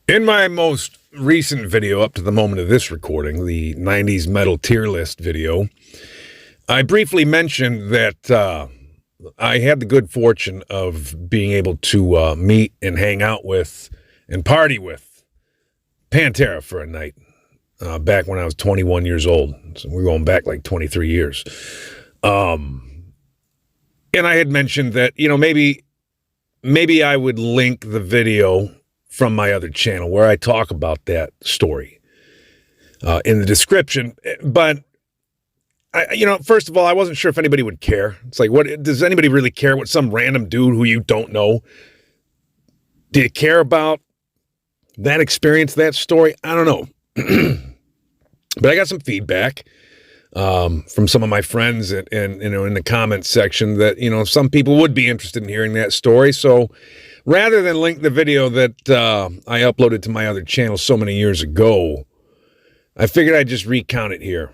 In my most recent video up to the moment of this recording, the 90s metal tier list video, I briefly mentioned that I had the good fortune of being able to meet and hang out with and party with Pantera for a night back when I was 21 years old. So we're going back like 23 years. And I had mentioned that, maybe I would link the video from my other channel where I talk about that story in the description. But, first of all, I wasn't sure if anybody would care. It's like, what does anybody really care what some random dude who you don't know? Do you care about that experience, that story? I don't know. But I got some feedback from some of my friends and in the comments section that, some people would be interested in hearing that story. So rather than link the video that I uploaded to my other channel so many years ago, I figured I'd just recount it here.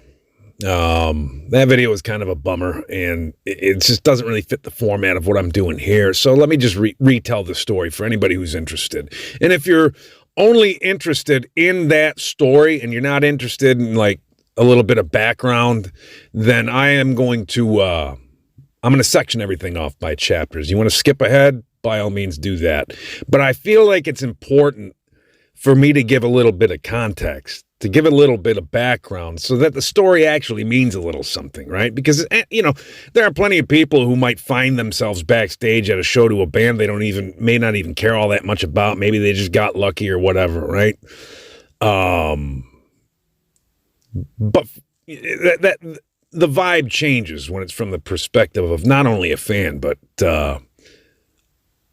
That video was kind of a bummer, and it just doesn't really fit the format of what I'm doing here. So let me just retell the story for anybody who's interested. And if you're only interested in that story and you're not interested in like a little bit of background, then I'm going to section everything off by chapters. You want to skip ahead? By all means do that. But I feel like it's important for me to give a little bit of context, to give a little bit of background so that the story actually means a little something, right? Because, there are plenty of people who might find themselves backstage at a show to a band they may not even care all that much about. Maybe they just got lucky or whatever, right? But that the vibe changes when it's from the perspective of not only a fan, but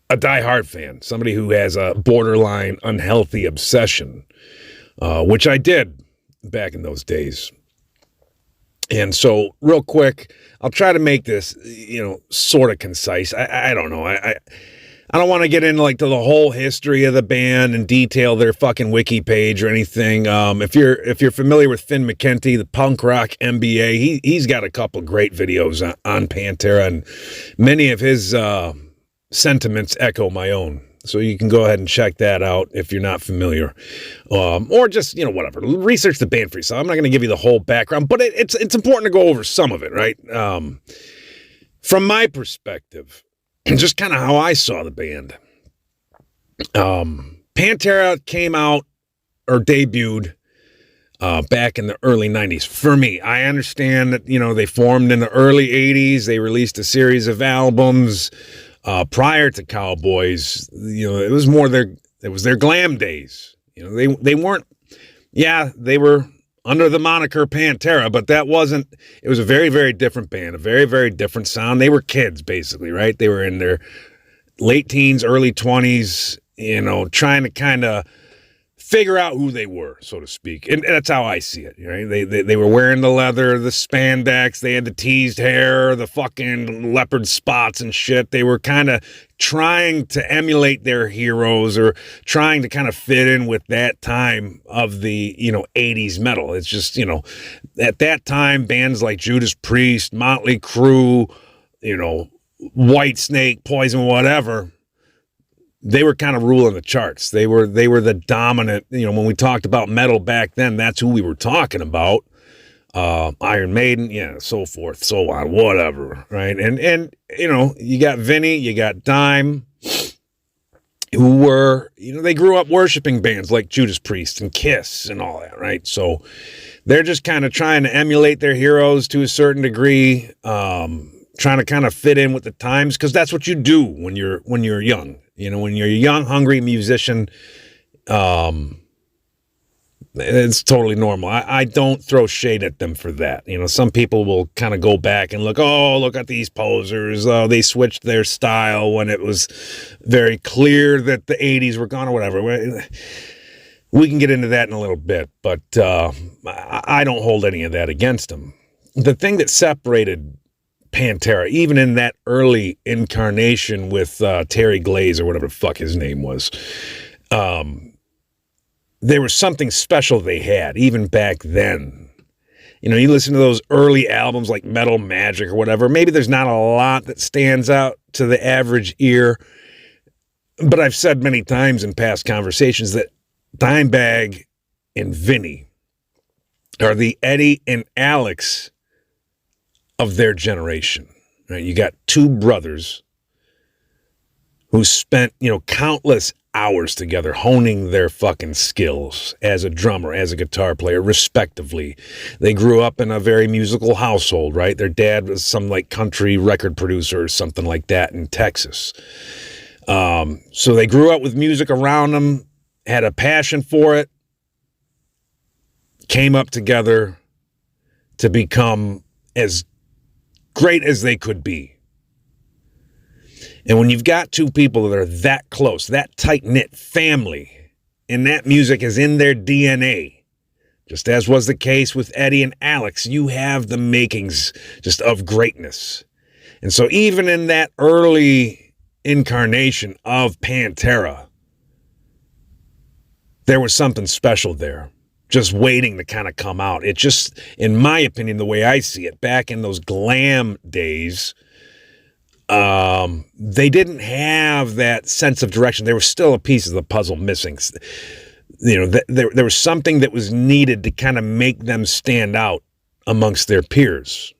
a diehard fan, somebody who has a borderline unhealthy obsession, which I did back in those days. And so real quick, I'll try to make this, sort of concise. I don't know. I don't want to get into like to the whole history of the band and detail their fucking wiki page or anything. If you're familiar with Finn McKenty, the punk rock MBA, he's got a couple great videos on Pantera, and many of his sentiments echo my own. So you can go ahead and check that out if you're not familiar, or just, whatever, research the band for yourself. I'm not going to give you the whole background, but it's important to go over some of it, right? From my perspective, just kind of how I saw the band. Pantera came out or debuted back in the early 90s. For me, I understand that, they formed in the early 80s. They released a series of albums prior to Cowboys. It was their glam days. They weren't, they were under the moniker Pantera, but it was a very, very different band, a very, very different sound. They were kids, basically, right? They were in their late teens, early 20s, trying to kind of figure out who they were, so to speak. And that's how I see it, right? They were wearing the leather, the spandex, they had the teased hair, the fucking leopard spots and shit. They were kind of trying to emulate their heroes or trying to kind of fit in with that time of the, 80s metal. It's just, at that time, bands like Judas Priest, Motley Crue, White Snake, Poison, whatever, they were kind of ruling the charts. They were the dominant, when we talked about metal back then, that's who we were talking about. Iron Maiden, so forth, so on, whatever, right? And you got Vinny, you got Dime, who were, they grew up worshiping bands like Judas Priest and Kiss and all that, right? So they're just kind of trying to emulate their heroes to a certain degree, trying to kind of fit in with the times, because that's what you do when you're young. When you're a young, hungry musician, it's totally normal. I don't throw shade at them for that. Some people will kind of go back and look at these posers. Oh, they switched their style when it was very clear that the 80s were gone or whatever. We can get into that in a little bit, but I don't hold any of that against them. The thing that separated Pantera, even in that early incarnation with Terry Glaze or whatever the fuck his name was, there was something special they had even back then. You listen to those early albums like Metal Magic or whatever, maybe there's not a lot that stands out to the average ear, but I've said many times in past conversations that Dimebag and Vinny are the Eddie and Alex of their generation. Right? You got two brothers who spent, countless hours together honing their fucking skills as a drummer, as a guitar player, respectively. They grew up in a very musical household, right? Their dad was some like country record producer or something like that in Texas. So they grew up with music around them, had a passion for it, came up together to become as great as they could be. And when you've got two people that are that close, that tight-knit family, and that music is in their DNA, just as was the case with Eddie and Alex, you have the makings just of greatness. And so even in that early incarnation of Pantera, there was something special there, just waiting to kind of come out. It just, in my opinion, the way I see it, back in those glam days, they didn't have that sense of direction. There was still a piece of the puzzle missing. There was something that was needed to kind of make them stand out amongst their peers.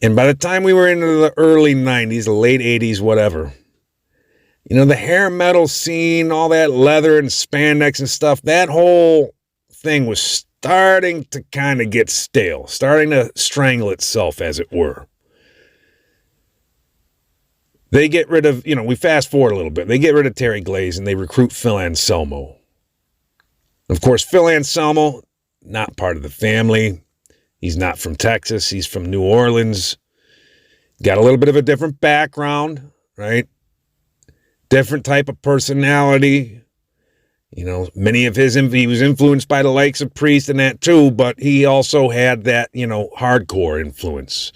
And by the time we were into the early 90s, the late 80s, whatever, the hair metal scene, all that leather and spandex and stuff, that whole thing was starting to kind of get stale, starting to strangle itself, as it were. They get rid of, we fast forward a little bit. They get rid of Terry Glaze and they recruit Phil Anselmo. Of course, Phil Anselmo, not part of the family. He's not from Texas. He's from New Orleans. Got a little bit of a different background, right? Different type of personality. Many of he was influenced by the likes of Priest and that too, but he also had that, hardcore influence.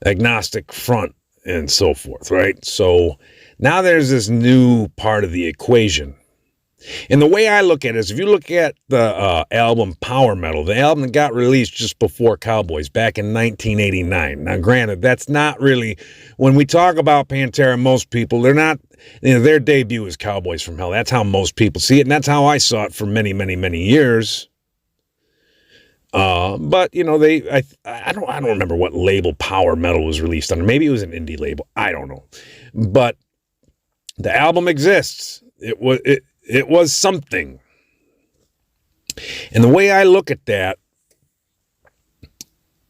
Agnostic front. And so forth, right? So now there's this new part of the equation. And the way I look at it is, if you look at the album Power Metal, the album that got released just before Cowboys back in 1989. Now, granted, that's not really, when we talk about Pantera, most people, they're not, their debut is Cowboys from Hell. That's how most people see it. And that's how I saw it for many, many, many years. But I don't remember what label Power Metal was released under. Maybe it was an indie label. I don't know. But the album exists. It was something. And the way I look at that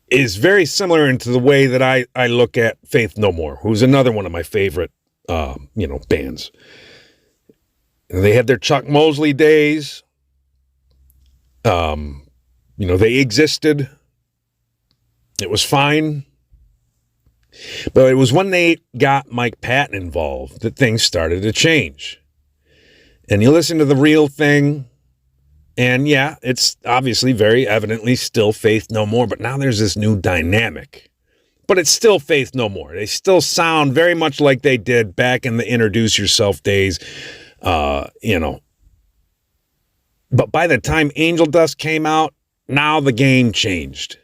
is very similar into the way that I look at Faith No More, who's another one of my favorite, bands. They had their Chuck Mosley days. They existed. It was fine. But it was when they got Mike Patton involved that things started to change. And you listen to The Real Thing, and yeah, it's obviously very evidently still Faith No More, but now there's this new dynamic. But it's still Faith No More. They still sound very much like they did back in the Introduce Yourself days, But by the time Angel Dust came out, now the game changed.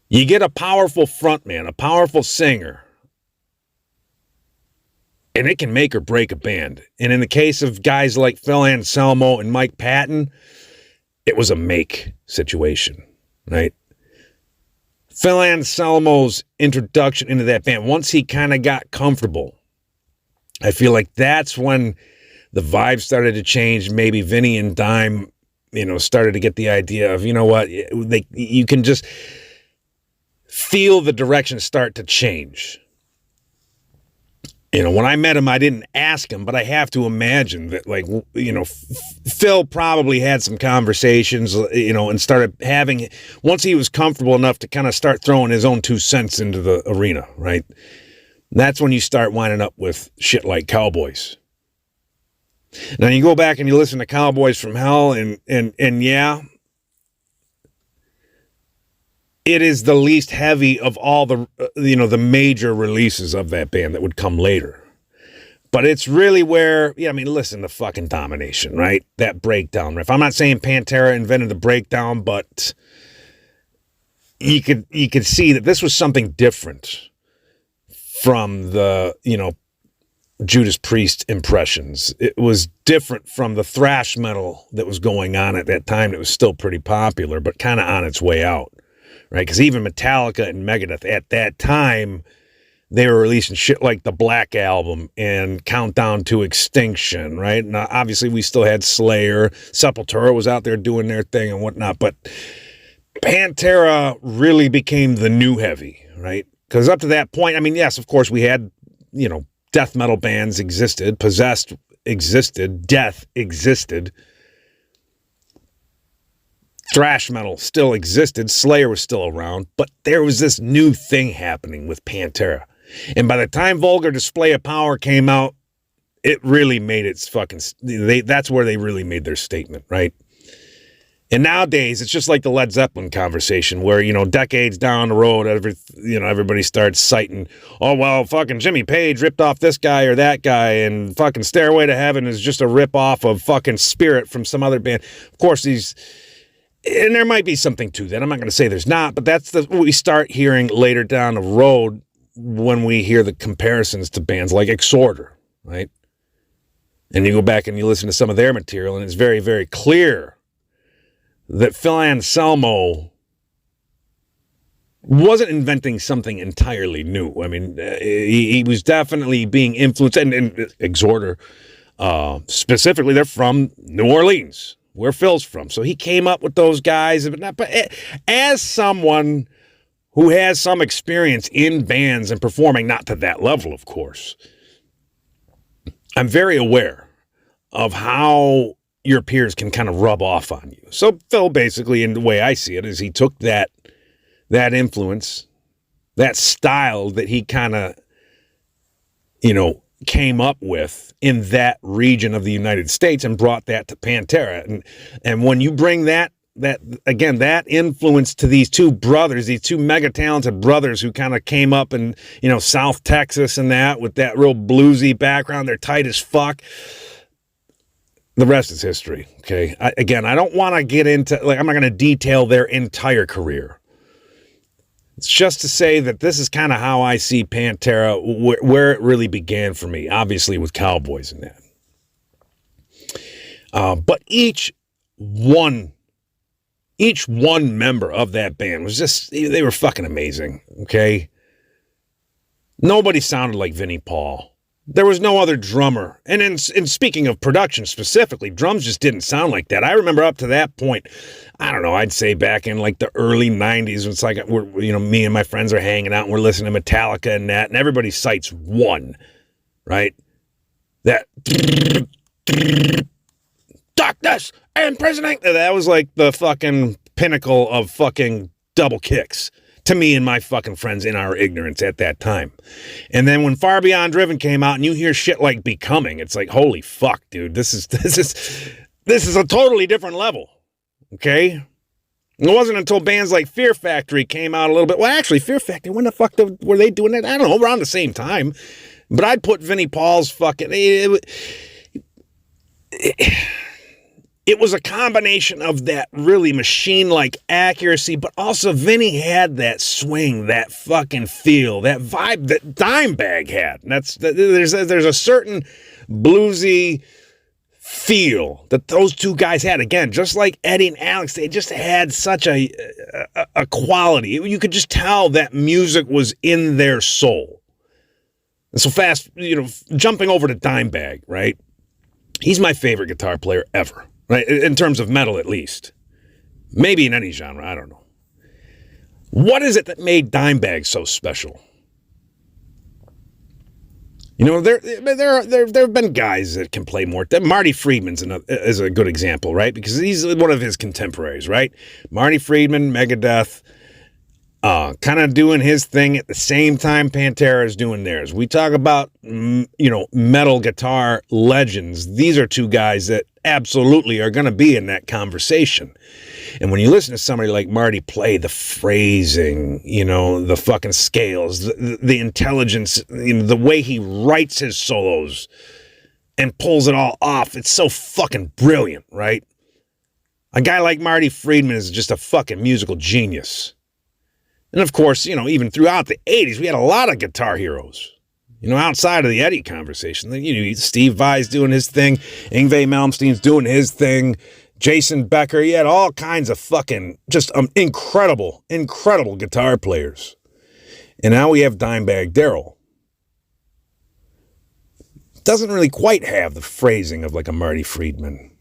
You get a powerful frontman, a powerful singer, and it can make or break a band. And in the case of guys like Phil Anselmo and Mike Patton, it was a make situation, right? Phil Anselmo's introduction into that band, once he kind of got comfortable, I feel like that's when the vibe started to change. Maybe Vinny and Dime, started to get the idea of, you can just feel the direction start to change. When I met him, I didn't ask him, but I have to imagine that, Phil probably had some conversations, and started having, once he was comfortable enough to kind of start throwing his own 2 cents into the arena, right? That's when you start winding up with shit like Cowboys. Now you go back and you listen to Cowboys from Hell, and yeah, it is the least heavy of all the, the major releases of that band that would come later. But it's really where, listen to fucking Domination, right? That breakdown riff. I'm not saying Pantera invented the breakdown, but you could see that this was something different from the, Judas Priest impressions. It was different from the thrash metal that was going on at that time. It was still pretty popular, but kind of on its way out, right? Because even Metallica and Megadeth at that time, they were releasing shit like the Black Album and Countdown to Extinction, right? Now, obviously, we still had Slayer. Sepultura was out there doing their thing and whatnot, but Pantera really became the new heavy, right? Because up to that point, I mean, yes, of course, we had, death metal bands existed, Possessed existed, Death existed, thrash metal still existed, Slayer was still around, but there was this new thing happening with Pantera. And by the time Vulgar Display of Power came out, it really made its that's where they really made their statement, right? And nowadays, it's just like the Led Zeppelin conversation where, decades down the road, everybody starts citing, oh, well, fucking Jimmy Page ripped off this guy or that guy, and fucking Stairway to Heaven is just a rip-off of fucking Spirit from some other band. Of course, and there might be something to that. I'm not going to say there's not, but that's what we start hearing later down the road when we hear the comparisons to bands like Exhorder, right? And you go back and you listen to some of their material, and it's very, very clear that Phil Anselmo wasn't inventing something entirely new. I mean, he was definitely being influenced, and Exhorder, specifically, they're from New Orleans, where Phil's from. So he came up with those guys. But as someone who has some experience in bands and performing, not to that level, of course, I'm very aware of how your peers can kind of rub off on you. So Phil, basically, in the way I see it, is he took that influence, that style that he kind of, came up with in that region of the United States and brought that to Pantera. And when you bring that influence to these two brothers, these two mega talented brothers who kind of came up in, South Texas and that, with that real bluesy background, they're tight as fuck. The rest is history, okay? I don't want to get into, I'm not going to detail their entire career. It's just to say that this is kind of how I see Pantera, where it really began for me, obviously with Cowboys and that. But each one member of that band was just, they were fucking amazing, okay? Nobody sounded like Vinnie Paul. There was no other drummer. And in speaking of production specifically, drums just didn't sound like that. I remember up to that point, I don't know, I'd say back in like the early 90s, it's like me and my friends are hanging out and we're listening to Metallica and that, and everybody cites one, right? That darkness and imprisoning. That was like the fucking pinnacle of fucking double kicks to me and my fucking friends in our ignorance at that time. And then when Far Beyond Driven came out and you hear shit like Becoming, it's like, holy fuck, dude, this is a totally different level. Okay? It wasn't until bands like Fear Factory came out a little bit. Well, actually, Fear Factory, when the fuck were they doing that? I don't know, around the same time. But I'd put Vinnie Paul's fucking... It was a combination of that really machine-like accuracy, but also Vinny had that swing, that fucking feel, that vibe that Dimebag had. And there's a certain bluesy feel that those two guys had. Again, just like Eddie and Alex, they just had such a quality. You could just tell that music was in their soul. And so fast, jumping over to Dimebag, right? He's my favorite guitar player ever. Right, in terms of metal, at least. Maybe in any genre, I don't know. What is it that made Dimebag so special? There have been guys that can play more. Marty Friedman's is a good example, right? Because he's one of his contemporaries, right? Marty Friedman, Megadeth, kind of doing his thing at the same time Pantera is doing theirs. We talk about, metal guitar legends. These are two guys that absolutely are going to be in that conversation. And when you listen to somebody like Marty play, the phrasing, the fucking scales, the intelligence, the way he writes his solos and pulls it all off, it's so fucking brilliant, right? A guy like Marty Friedman is just a fucking musical genius. And of course, even throughout the 80s, we had a lot of guitar heroes. You know, outside of the Eddie conversation, you know, Steve Vai's doing his thing, Yngwie Malmsteen's doing his thing, Jason Becker, he had all kinds of fucking just incredible guitar players. And now we have Dimebag Darrell. Doesn't really quite have the phrasing of like a Marty Friedman.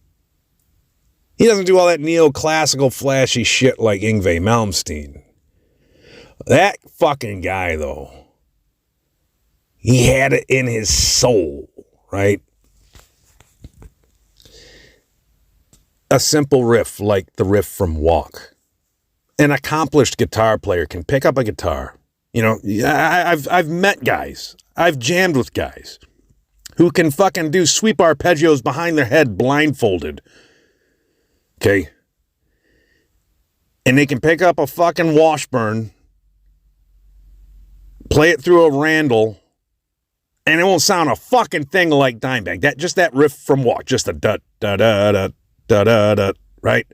He doesn't do all that neoclassical flashy shit like Yngwie Malmsteen. That fucking guy, though, he had it in his soul, right? A simple riff like the riff from Walk. An accomplished guitar player can pick up a guitar. You know, I've met guys, I've jammed with guys who can fucking do sweep arpeggios behind their head blindfolded. Okay? And they can pick up a fucking Washburn, play it through a Randall, and it won't sound a fucking thing like Dimebag. That riff from Walk, just a da-da-da, right?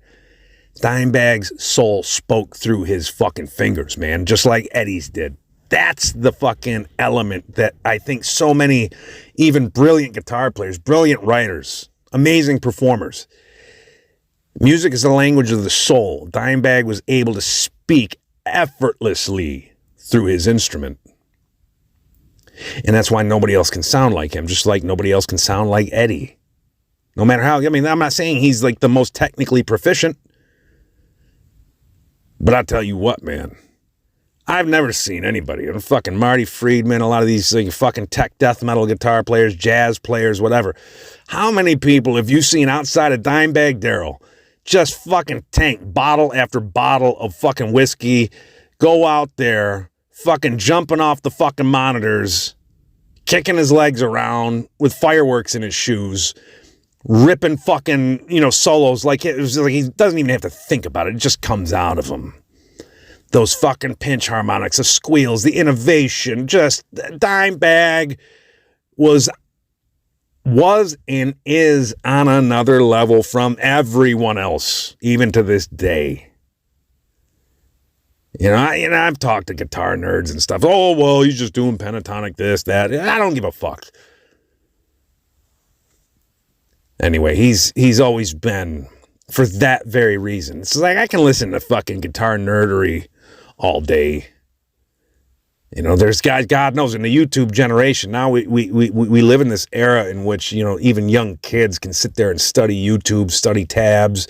Dimebag's soul spoke through his fucking fingers, man, just like Eddie's did. That's the fucking element that I think so many, even brilliant guitar players, brilliant writers, amazing performers. Music is the language of the soul. Dimebag was able to speak effortlessly through his instrument. And that's why nobody else can sound like him, just like nobody else can sound like Eddie. No matter how, I mean, I'm not saying he's like the most technically proficient, but I'll tell you what, man. I've never seen anybody, fucking Marty Friedman, a lot of these like, fucking tech death metal guitar players, jazz players, whatever. How many people have you seen outside of Dimebag Darrell just fucking tank bottle after bottle of fucking whiskey, go out there, fucking jumping off the fucking monitors, kicking his legs around with fireworks in his shoes, ripping fucking, you know, solos like it was like he doesn't even have to think about it. It just comes out of him. Those fucking pinch harmonics, the squeals, the innovation, just Dimebag was and is on another level from everyone else, even to this day. You know, I've talked to guitar nerds and stuff. Oh, well, he's just doing pentatonic this, that. I don't give a fuck. Anyway, he's always been, for that very reason. It's like I can listen to fucking guitar nerdery all day. You know, there's guys, God knows, in the YouTube generation, now we live in this era in which, you know, even young kids can sit there and study YouTube, study tabs.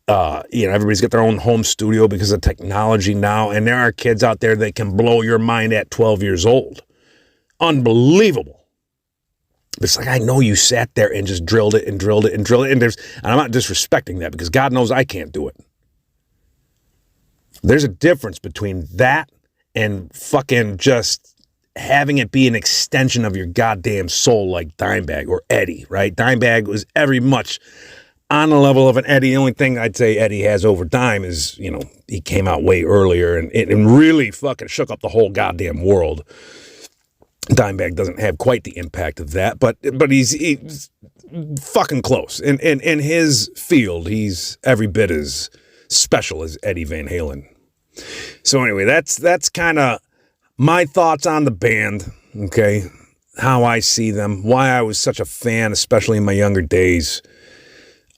You know, everybody's got their own home studio because of technology now. And there are kids out there that can blow your mind at 12 years old. Unbelievable. It's like, I know you sat there and just drilled it and drilled it and drilled it. And I'm not disrespecting that because God knows I can't do it. There's a difference between that and fucking just having it be an extension of your goddamn soul like Dimebag or Eddie, right? Dimebag was every much on the level of an Eddie. The only thing I'd say Eddie has over Dime is, you know, he came out way earlier and really fucking shook up the whole goddamn world. Dimebag doesn't have quite the impact of that, but he's fucking close. In his field, he's every bit as special as Eddie Van Halen. So anyway, that's kind of my thoughts on the band, okay? How I see them, why I was such a fan, especially in my younger days.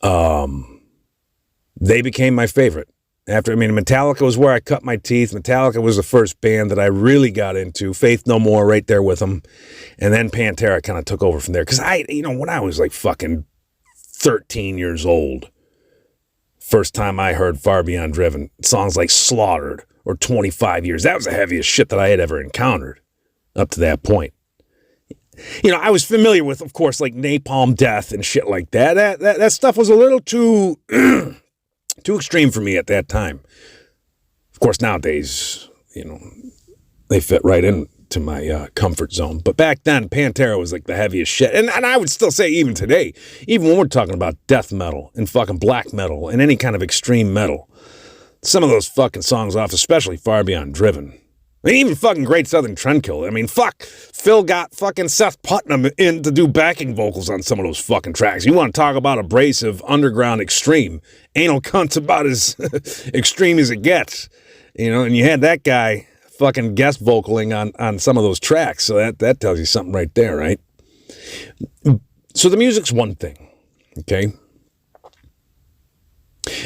They became my favorite. Metallica was where I cut my teeth. Metallica was the first band that I really got into. Faith No More right there with them. And then Pantera kind of took over from there. Because when I was like fucking 13 years old, first time I heard Far Beyond Driven, songs like Slaughtered or 25 Years, that was the heaviest shit that I had ever encountered up to that point. You know, I was familiar with, of course, like Napalm Death and shit like that. That stuff was a little too too extreme for me at that time. Of course, nowadays, you know, they fit right into my comfort zone. But back then, Pantera was like the heaviest shit. And I would still say even today, even when we're talking about death metal and fucking black metal and any kind of extreme metal, some of those fucking songs off, especially Far Beyond Driven. I mean, even fucking Great Southern Trendkill. I mean, fuck, Phil got fucking Seth Putnam in to do backing vocals on some of those fucking tracks. You want to talk about abrasive, underground, extreme. Anal Cunt's about as extreme as it gets. You know, and you had that guy, fucking guest vocaling on some of those tracks. So that tells you something right there, right? So the music's one thing, okay?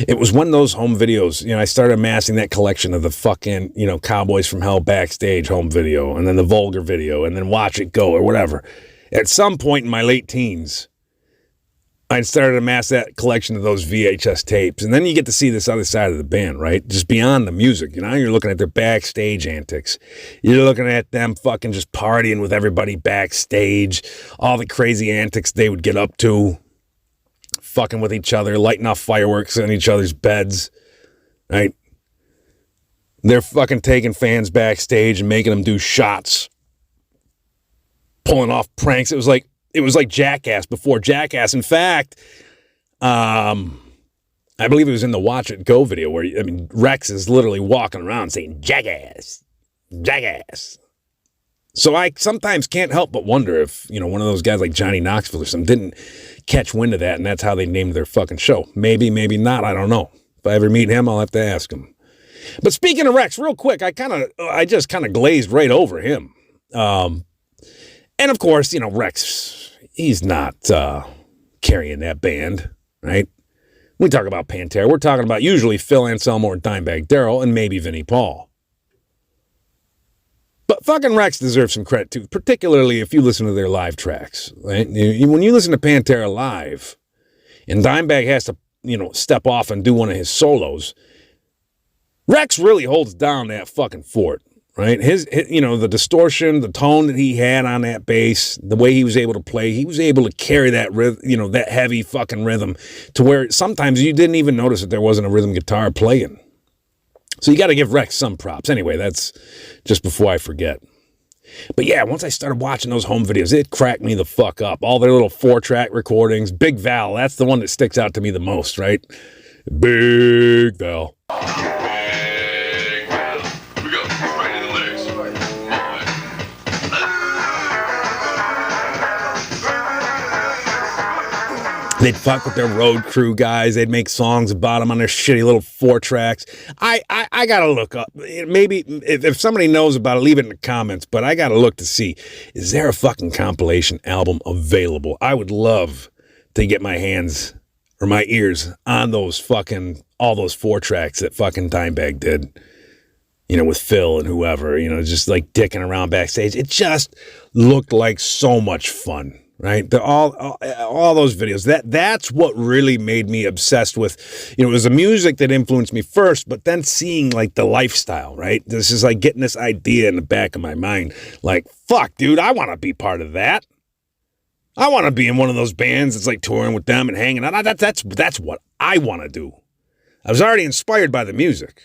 It was one of those home videos, I started amassing that collection of the fucking, Cowboys from Hell Backstage home video, and then the Vulgar video, and then Watch It Go, or whatever. At some point in my late teens, I started to amass that collection of those VHS tapes. And then you get to see this other side of the band, right? Just beyond the music. You're looking at their backstage antics. You're looking at them fucking just partying with everybody backstage. All the crazy antics they would get up to. Fucking with each other, lighting off fireworks on each other's beds, right? They're fucking taking fans backstage and making them do shots. Pulling off pranks. It was like Jackass before Jackass. In fact, I believe it was in the Watch It Go video where, Rex is literally walking around saying, Jackass, Jackass. So I sometimes can't help but wonder if, one of those guys like Johnny Knoxville or something didn't catch wind of that, and that's how they named their fucking show. Maybe, maybe not, I don't know. If I ever meet him, I'll have to ask him. But speaking of Rex, real quick, I just kind of glazed right over him. And of course, Rex, he's not carrying that band, right? We talk about Pantera. We're talking about usually Phil Anselmo or Dimebag Darrell and maybe Vinnie Paul. But fucking Rex deserves some credit too, particularly if you listen to their live tracks, right? When you listen to Pantera live and Dimebag has to, step off and do one of his solos, Rex really holds down that fucking fort, right? His the distortion, the tone that he had on that bass, the way he was able to play, he was able to carry that rhythm, that heavy fucking rhythm to where sometimes you didn't even notice that there wasn't a rhythm guitar playing. So you got to give Rex some props. Anyway, that's just before I forget. But yeah, once I started watching those home videos, it cracked me the fuck up. All their little 4-track recordings. Big Val, that's the one that sticks out to me the most, right? Big Val. Big Val. Here we go. Right in the lyrics. They'd fuck with their road crew guys. They'd make songs about them on their shitty little 4-tracks. I got to look up. Maybe if somebody knows about it, leave it in the comments. But I got to look to see, is there a fucking compilation album available? I would love to get my hands or my ears on those fucking, all those 4-tracks that fucking Dimebag did, with Phil and whoever, just like dicking around backstage. It just looked like so much fun. Right, all those videos. That's what really made me obsessed with. It was the music that influenced me first, but then seeing like the lifestyle. Right, this is like getting this idea in the back of my mind. Like, fuck, dude, I want to be part of that. I want to be in one of those bands that's like touring with them and hanging out. That's what I want to do. I was already inspired by the music.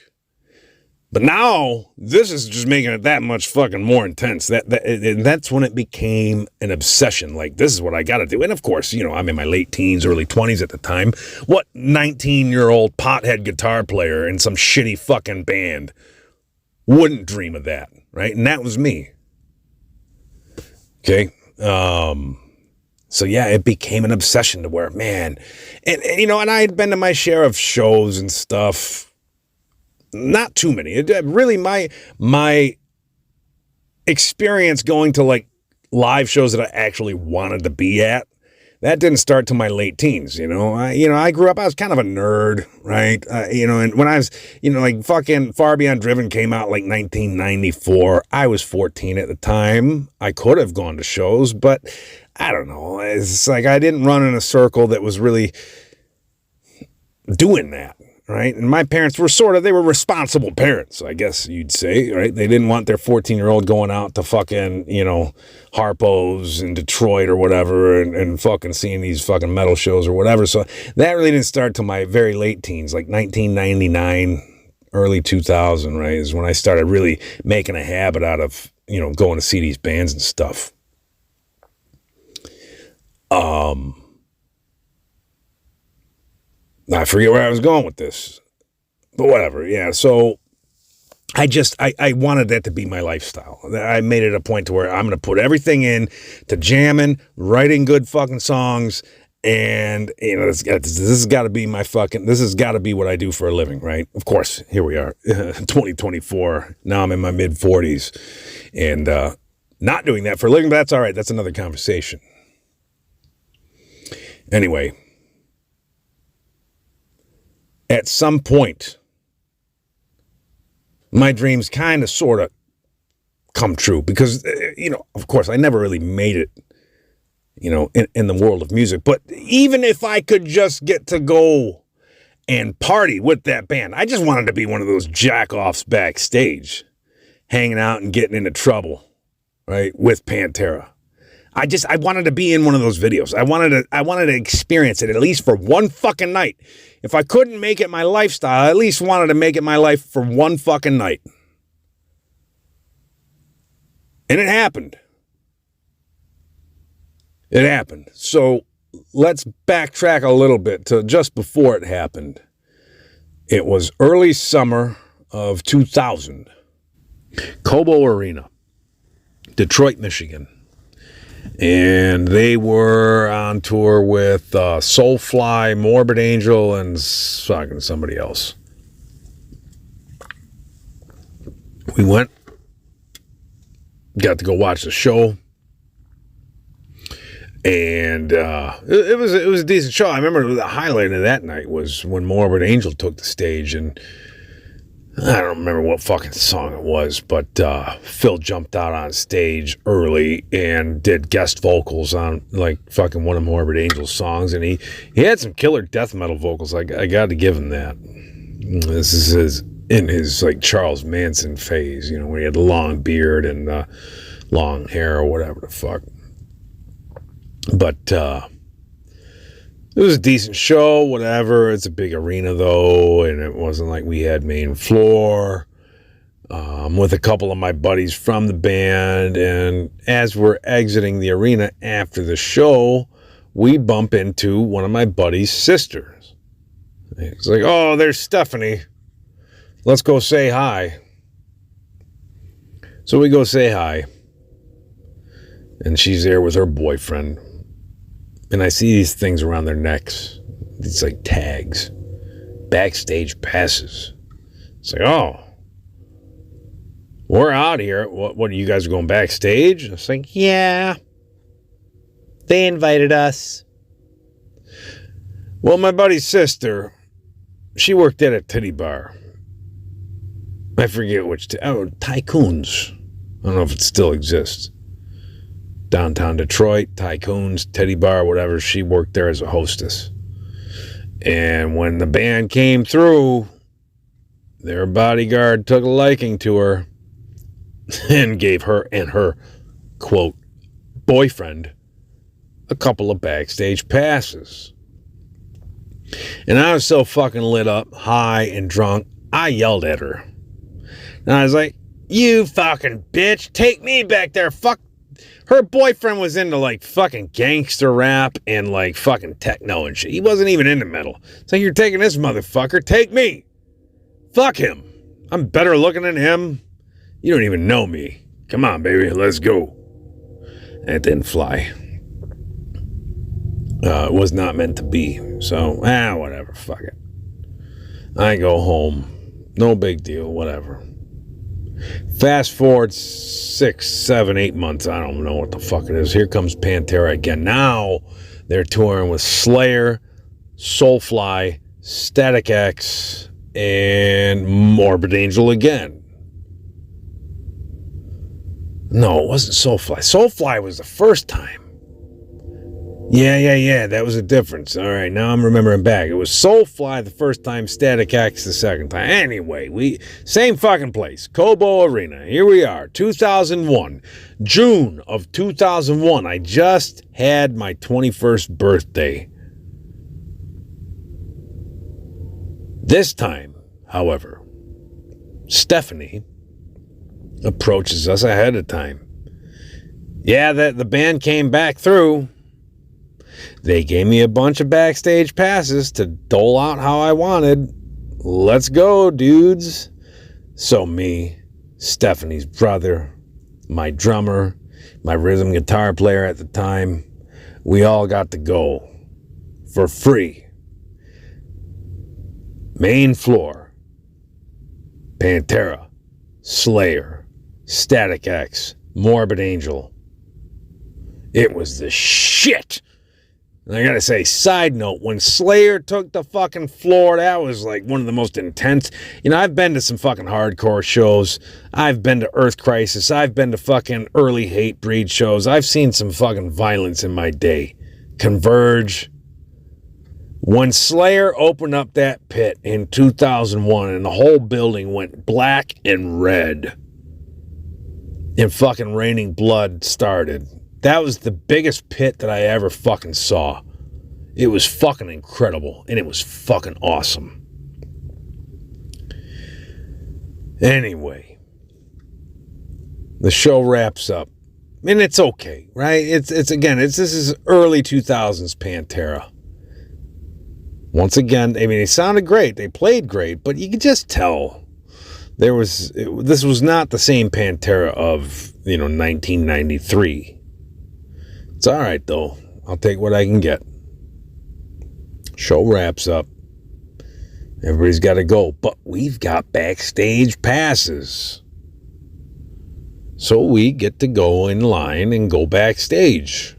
But now, this is just making it that much fucking more intense. And that's when it became an obsession. Like, this is what I got to do. And of course, I'm in my late teens, early 20s at the time. What 19-year-old pothead guitar player in some shitty fucking band wouldn't dream of that, right? And that was me. Okay? So yeah, it became an obsession to where, man. And I had been to my share of shows and stuff. Not too many. Really, my experience going to like live shows that I actually wanted to be at, that didn't start till my late teens. I grew up. I was kind of a nerd, right? And when I was, like fucking Far Beyond Driven came out like 1994. I was 14 at the time. I could have gone to shows, but I don't know. It's like I didn't run in a circle that was really doing that. Right. And my parents were they were responsible parents, I guess you'd say. Right. They didn't want their 14-year-old going out to fucking, Harpo's in Detroit or whatever and fucking seeing these fucking metal shows or whatever. So that really didn't start till my very late teens, like 1999, early 2000. Right. Is when I started really making a habit out of, going to see these bands and stuff. I forget where I was going with this, but whatever. Yeah. So I wanted that to be my lifestyle. I made it a point to where I'm going to put everything in to jamming, writing good fucking songs And, this has got to be this has got to be what I do for a living, right? Of course, here we are, 2024. Now I'm in my mid 40s and not doing that for a living, but that's all right. That's another conversation. Anyway, at some point, my dreams kind of sort of come true because, of course, I never really made it, in the world of music. But even if I could just get to go and party with that band, I just wanted to be one of those jack-offs backstage, hanging out and getting into trouble, right, with Pantera. I wanted to be in one of those videos. I wanted to experience it at least for one fucking night. If I couldn't make it my lifestyle, I at least wanted to make it my life for one fucking night. And it happened. It happened. So let's backtrack a little bit to just before it happened. It was early summer of 2000. Cobo Arena, Detroit, Michigan. And they were on tour with Soulfly, Morbid Angel, and fucking somebody else. We went, got to go watch the show, and it was a decent show. I remember the highlight of that night was when Morbid Angel took the stage, and I don't remember what fucking song it was, but Phil jumped out on stage early and did guest vocals on like fucking one of Morbid Angel's songs, and he had some killer death metal vocals. I got to give him that. This is in his like Charles Manson phase, when he had the long beard and long hair or whatever the fuck. But it was a decent show, whatever. It's a big arena, though, and it wasn't like we had main floor. I'm with a couple of my buddies from the band, and as we're exiting the arena after the show, we bump into one of my buddy's sisters. It's like, oh, there's Stephanie. Let's go say hi. So we go say hi, and she's there with her boyfriend. And I see these things around their necks. These like tags. Backstage passes. It's like, oh. We're out here. What are you guys going backstage? It's like, yeah. They invited us. Well, my buddy's sister, she worked at a titty bar. I forget which. Tycoons. I don't know if it still exists. Downtown Detroit, Tycoons, Teddy Bar, whatever. She worked there as a hostess. And when the band came through, their bodyguard took a liking to her and gave her and her, quote, boyfriend a couple of backstage passes. And I was so fucking lit up, high and drunk, I yelled at her. And I was like, you fucking bitch, take me back there, fuck. Her boyfriend was into like fucking gangster rap and like fucking techno and shit. He wasn't even into metal. It's like, you're taking this motherfucker. Take me. Fuck him. I'm better looking than him. You don't even know me. Come on, baby. Let's go. And it didn't fly. It was not meant to be. So, whatever. Fuck it. I go home. No big deal. Whatever. Fast forward 6, 7, 8 months. I don't know what the fuck it is. Here comes Pantera again. Now they're touring with Slayer, Soulfly, Static X, and Morbid Angel again. No, it wasn't Soulfly. Soulfly was the first time. Yeah. That was a difference. All right, now I'm remembering back. It was Soulfly the first time, Static X the second time. Anyway, same fucking place, Cobo Arena. Here we are, 2001, June of 2001. I just had my 21st birthday. This time, however, Stephanie approaches us ahead of time. Yeah, the band came back through. They gave me a bunch of backstage passes to dole out how I wanted. Let's go, dudes. So me, Stephanie's brother, my drummer, my rhythm guitar player at the time, we all got to go. for free. Main floor. Pantera, Slayer, Static X, Morbid Angel. It was the shit. And I gotta say, side note, when Slayer took the fucking floor, that was like one of the most intense. You know, I've been to some fucking hardcore shows. I've been to Earth Crisis. I've been to fucking early Hatebreed shows. I've seen some fucking violence in my day. Converge. When Slayer opened up that pit in 2001 and the whole building went black and red and fucking raining blood started, that was the biggest pit that I ever fucking saw. It was fucking incredible and it was fucking awesome. Anyway, the show wraps up. And it's okay, right? This is early 2000s Pantera. Once again, I mean, they sounded great. They played great, but you could just tell this was not the same Pantera of, 1993. It's all right, though. I'll take what I can get. Show wraps up. Everybody's got to go, but we've got backstage passes. So we get to go in line and go backstage.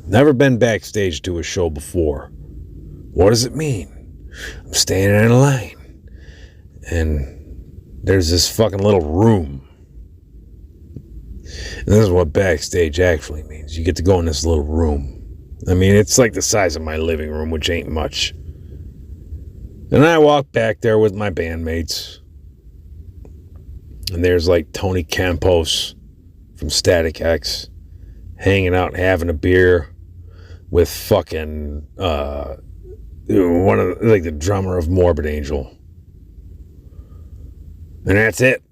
Never been backstage to a show before. What does it mean? I'm standing in a line, and there's this fucking little room. And this is what backstage actually means. You get to go in this little room. I mean, it's like the size of my living room, which ain't much. And I walk back there with my bandmates. And there's like Tony Campos from Static X hanging out having a beer with fucking the drummer of Morbid Angel. And that's it.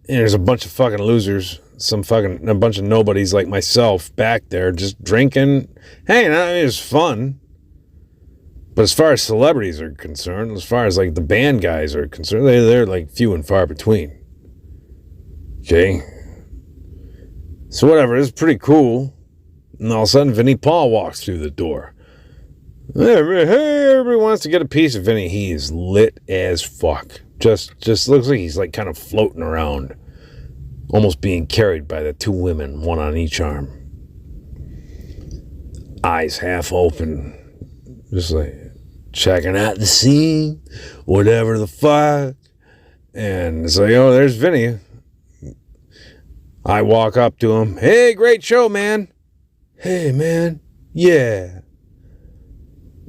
And there's a bunch of fucking losers, a bunch of nobodies like myself back there just drinking. Hey, it was fun. But as far as celebrities are concerned, as far as like the band guys are concerned, they're like few and far between. Okay. So whatever, it's pretty cool. And all of a sudden, Vinnie Paul walks through the door. Hey, everybody wants to get a piece of Vinnie. He is lit as fuck. Just looks like he's like kind of floating around. Almost being carried by the two women, one on each arm. Eyes half open. Just like checking out the scene. Whatever the fuck. And it's like, oh, there's Vinnie. I walk up to him. Hey, great show, man. Hey, man. Yeah.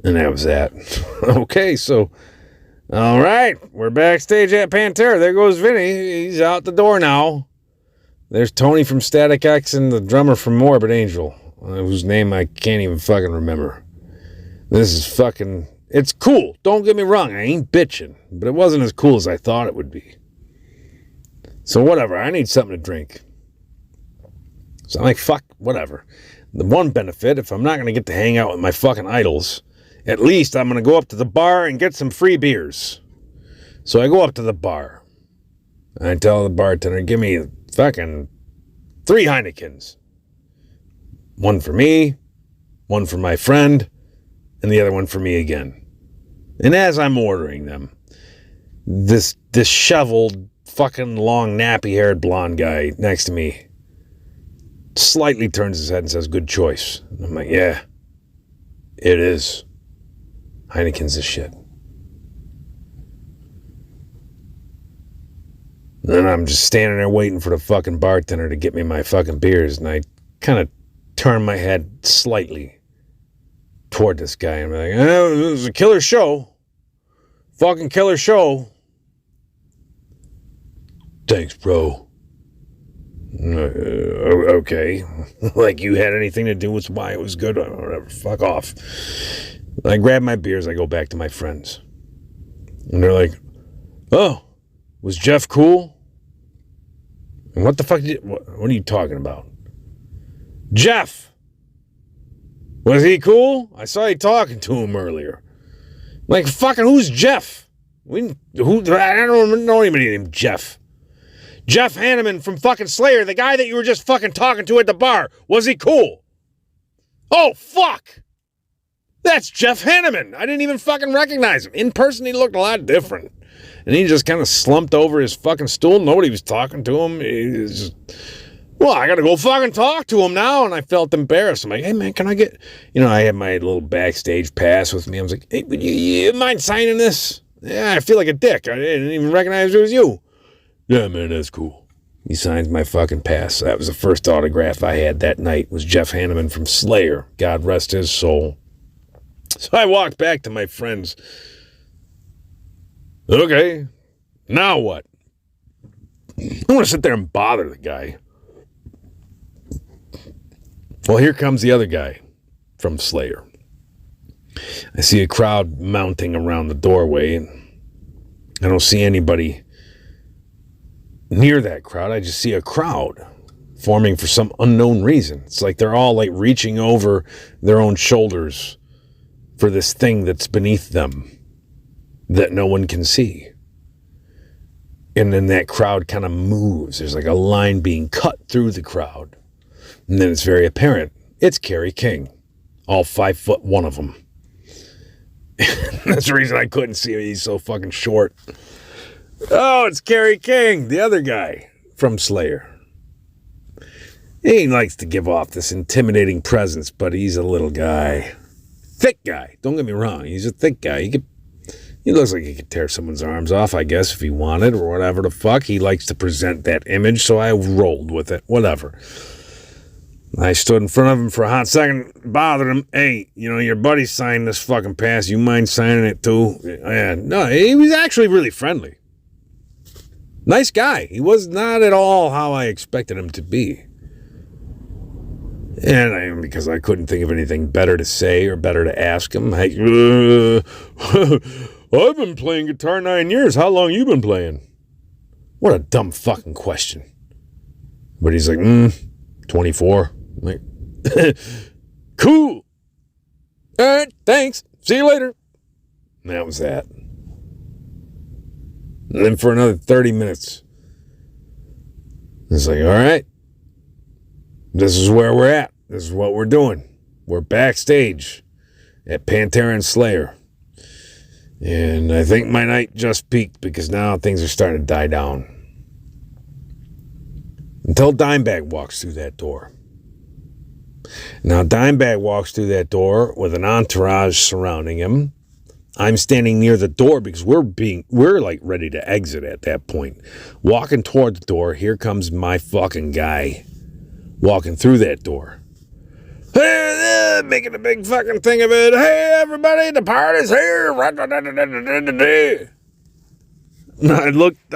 And that was that. Okay, so, all right. We're backstage at Pantera. There goes Vinnie. He's out the door now. There's Tony from Static X and the drummer from Morbid Angel, whose name I can't even fucking remember. This is fucking... It's cool. Don't get me wrong. I ain't bitching. But it wasn't as cool as I thought it would be. So whatever. I need something to drink. So I'm like, fuck, whatever. The one benefit, if I'm not going to get to hang out with my fucking idols, at least I'm going to go up to the bar and get some free beers. So I go up to the bar. And I tell the bartender, give me fucking 3 Heinekens. One for me, one for my friend, and the other one for me again. And as I'm ordering them, this disheveled, fucking long, nappy-haired blonde guy next to me slightly turns his head and says, good choice. And I'm like, yeah, it is. Heineken's the shit. And then I'm just standing there waiting for the fucking bartender to get me my fucking beers. And I kind of turn my head slightly toward this guy. And I'm like, it was a killer show. Fucking killer show. Thanks, bro. Okay. Like you had anything to do with why it was good or whatever. Fuck off. I grab my beers. I go back to my friends. And they're like, oh, was Jeff cool? And what the fuck what are you talking about? Jeff! Was he cool? I saw you talking to him earlier. Like, fucking who's Jeff? I don't know anybody named Jeff. Jeff Hanneman from fucking Slayer, the guy that you were just fucking talking to at the bar. Was he cool? Oh, fuck! That's Jeff Hanneman. I didn't even fucking recognize him. In person, he looked a lot different. And he just kind of slumped over his fucking stool. Nobody was talking to him. He was just, well, I got to go fucking talk to him now. And I felt embarrassed. I'm like, hey, man, can I get, I had my little backstage pass with me. I was like, hey, would you mind signing this? Yeah, I feel like a dick. I didn't even recognize it was you. Yeah, man, that's cool. He signs my fucking pass. That was the first autograph I had that night, was Jeff Hanneman from Slayer. God rest his soul. So I walked back to my friends. Okay, now what? I want to sit there and bother the guy. Well, here comes the other guy from Slayer. I see a crowd mounting around the doorway, and I don't see anybody near that crowd. I just see a crowd forming for some unknown reason. It's like they're all like reaching over their own shoulders for this thing that's beneath them that no one can see. And then that crowd kind of moves. There's like a line being cut through the crowd. And then it's very apparent. It's Kerry King. All 5'1" of them. That's the reason I couldn't see him. He's so fucking short. Oh, it's Kerry King, the other guy from Slayer. He likes to give off this intimidating presence, but he's a little guy. Thick guy. Don't get me wrong. He's a thick guy. He looks like he could tear someone's arms off, I guess, if he wanted, or whatever the fuck. He likes to present that image, so I rolled with it. Whatever. I stood in front of him for a hot second, bothered him. Hey, your buddy signed this fucking pass. You mind signing it too? Yeah, no, he was actually really friendly. Nice guy. He was not at all how I expected him to be. And because I couldn't think of anything better to say or better to ask him, I've been playing guitar 9 years. How long you been playing? What a dumb fucking question. But he's like, 24. I'm like, cool. All right, thanks. See you later. And that was that. And then for another 30 minutes, it's like, all right, this is where we're at. This is what we're doing. We're backstage at Pantera and Slayer. And I think my night just peaked because now things are starting to die down. Until Dimebag walks through that door. Now, Dimebag walks through that door with an entourage surrounding him. I'm standing near the door because we're like ready to exit at that point. Walking toward the door, here comes my fucking guy walking through that door. Hey, making a big fucking thing of it. Hey, everybody, the party's here. I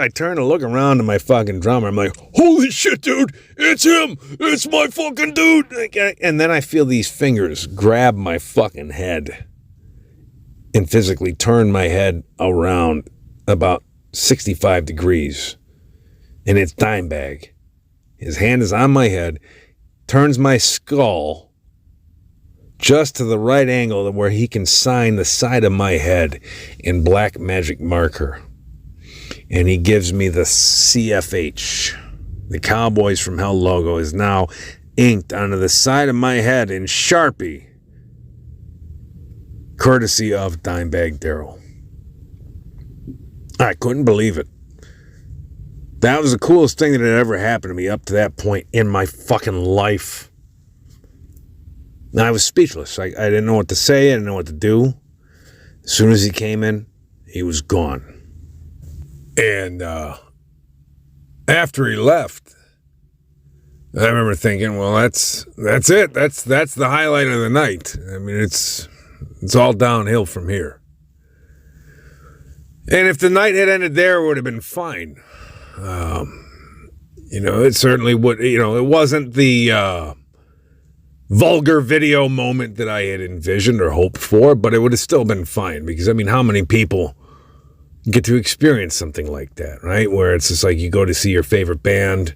turn to look around to my fucking drummer. I'm like, holy shit, dude, it's him. It's my fucking dude. And then I feel these fingers grab my fucking head and physically turn my head around about 65 degrees. And it's Dimebag. His hand is on my head, turns my skull just to the right angle where he can sign the side of my head in black magic marker. And he gives me the CFH. The Cowboys from Hell logo is now inked onto the side of my head in Sharpie. Courtesy of Dimebag Darrell. I couldn't believe it. That was the coolest thing that had ever happened to me up to that point in my fucking life. And I was speechless. I didn't know what to say. I didn't know what to do. As soon as he came in, he was gone. And after he left, I remember thinking, well, that's it. That's the highlight of the night. I mean, it's all downhill from here. And if the night had ended there, it would have been fine. It certainly would. It wasn't the vulgar video moment that I had envisioned or hoped for, but it would have still been fine. Because, how many people get to experience something like that, right? Where it's just like you go to see your favorite band,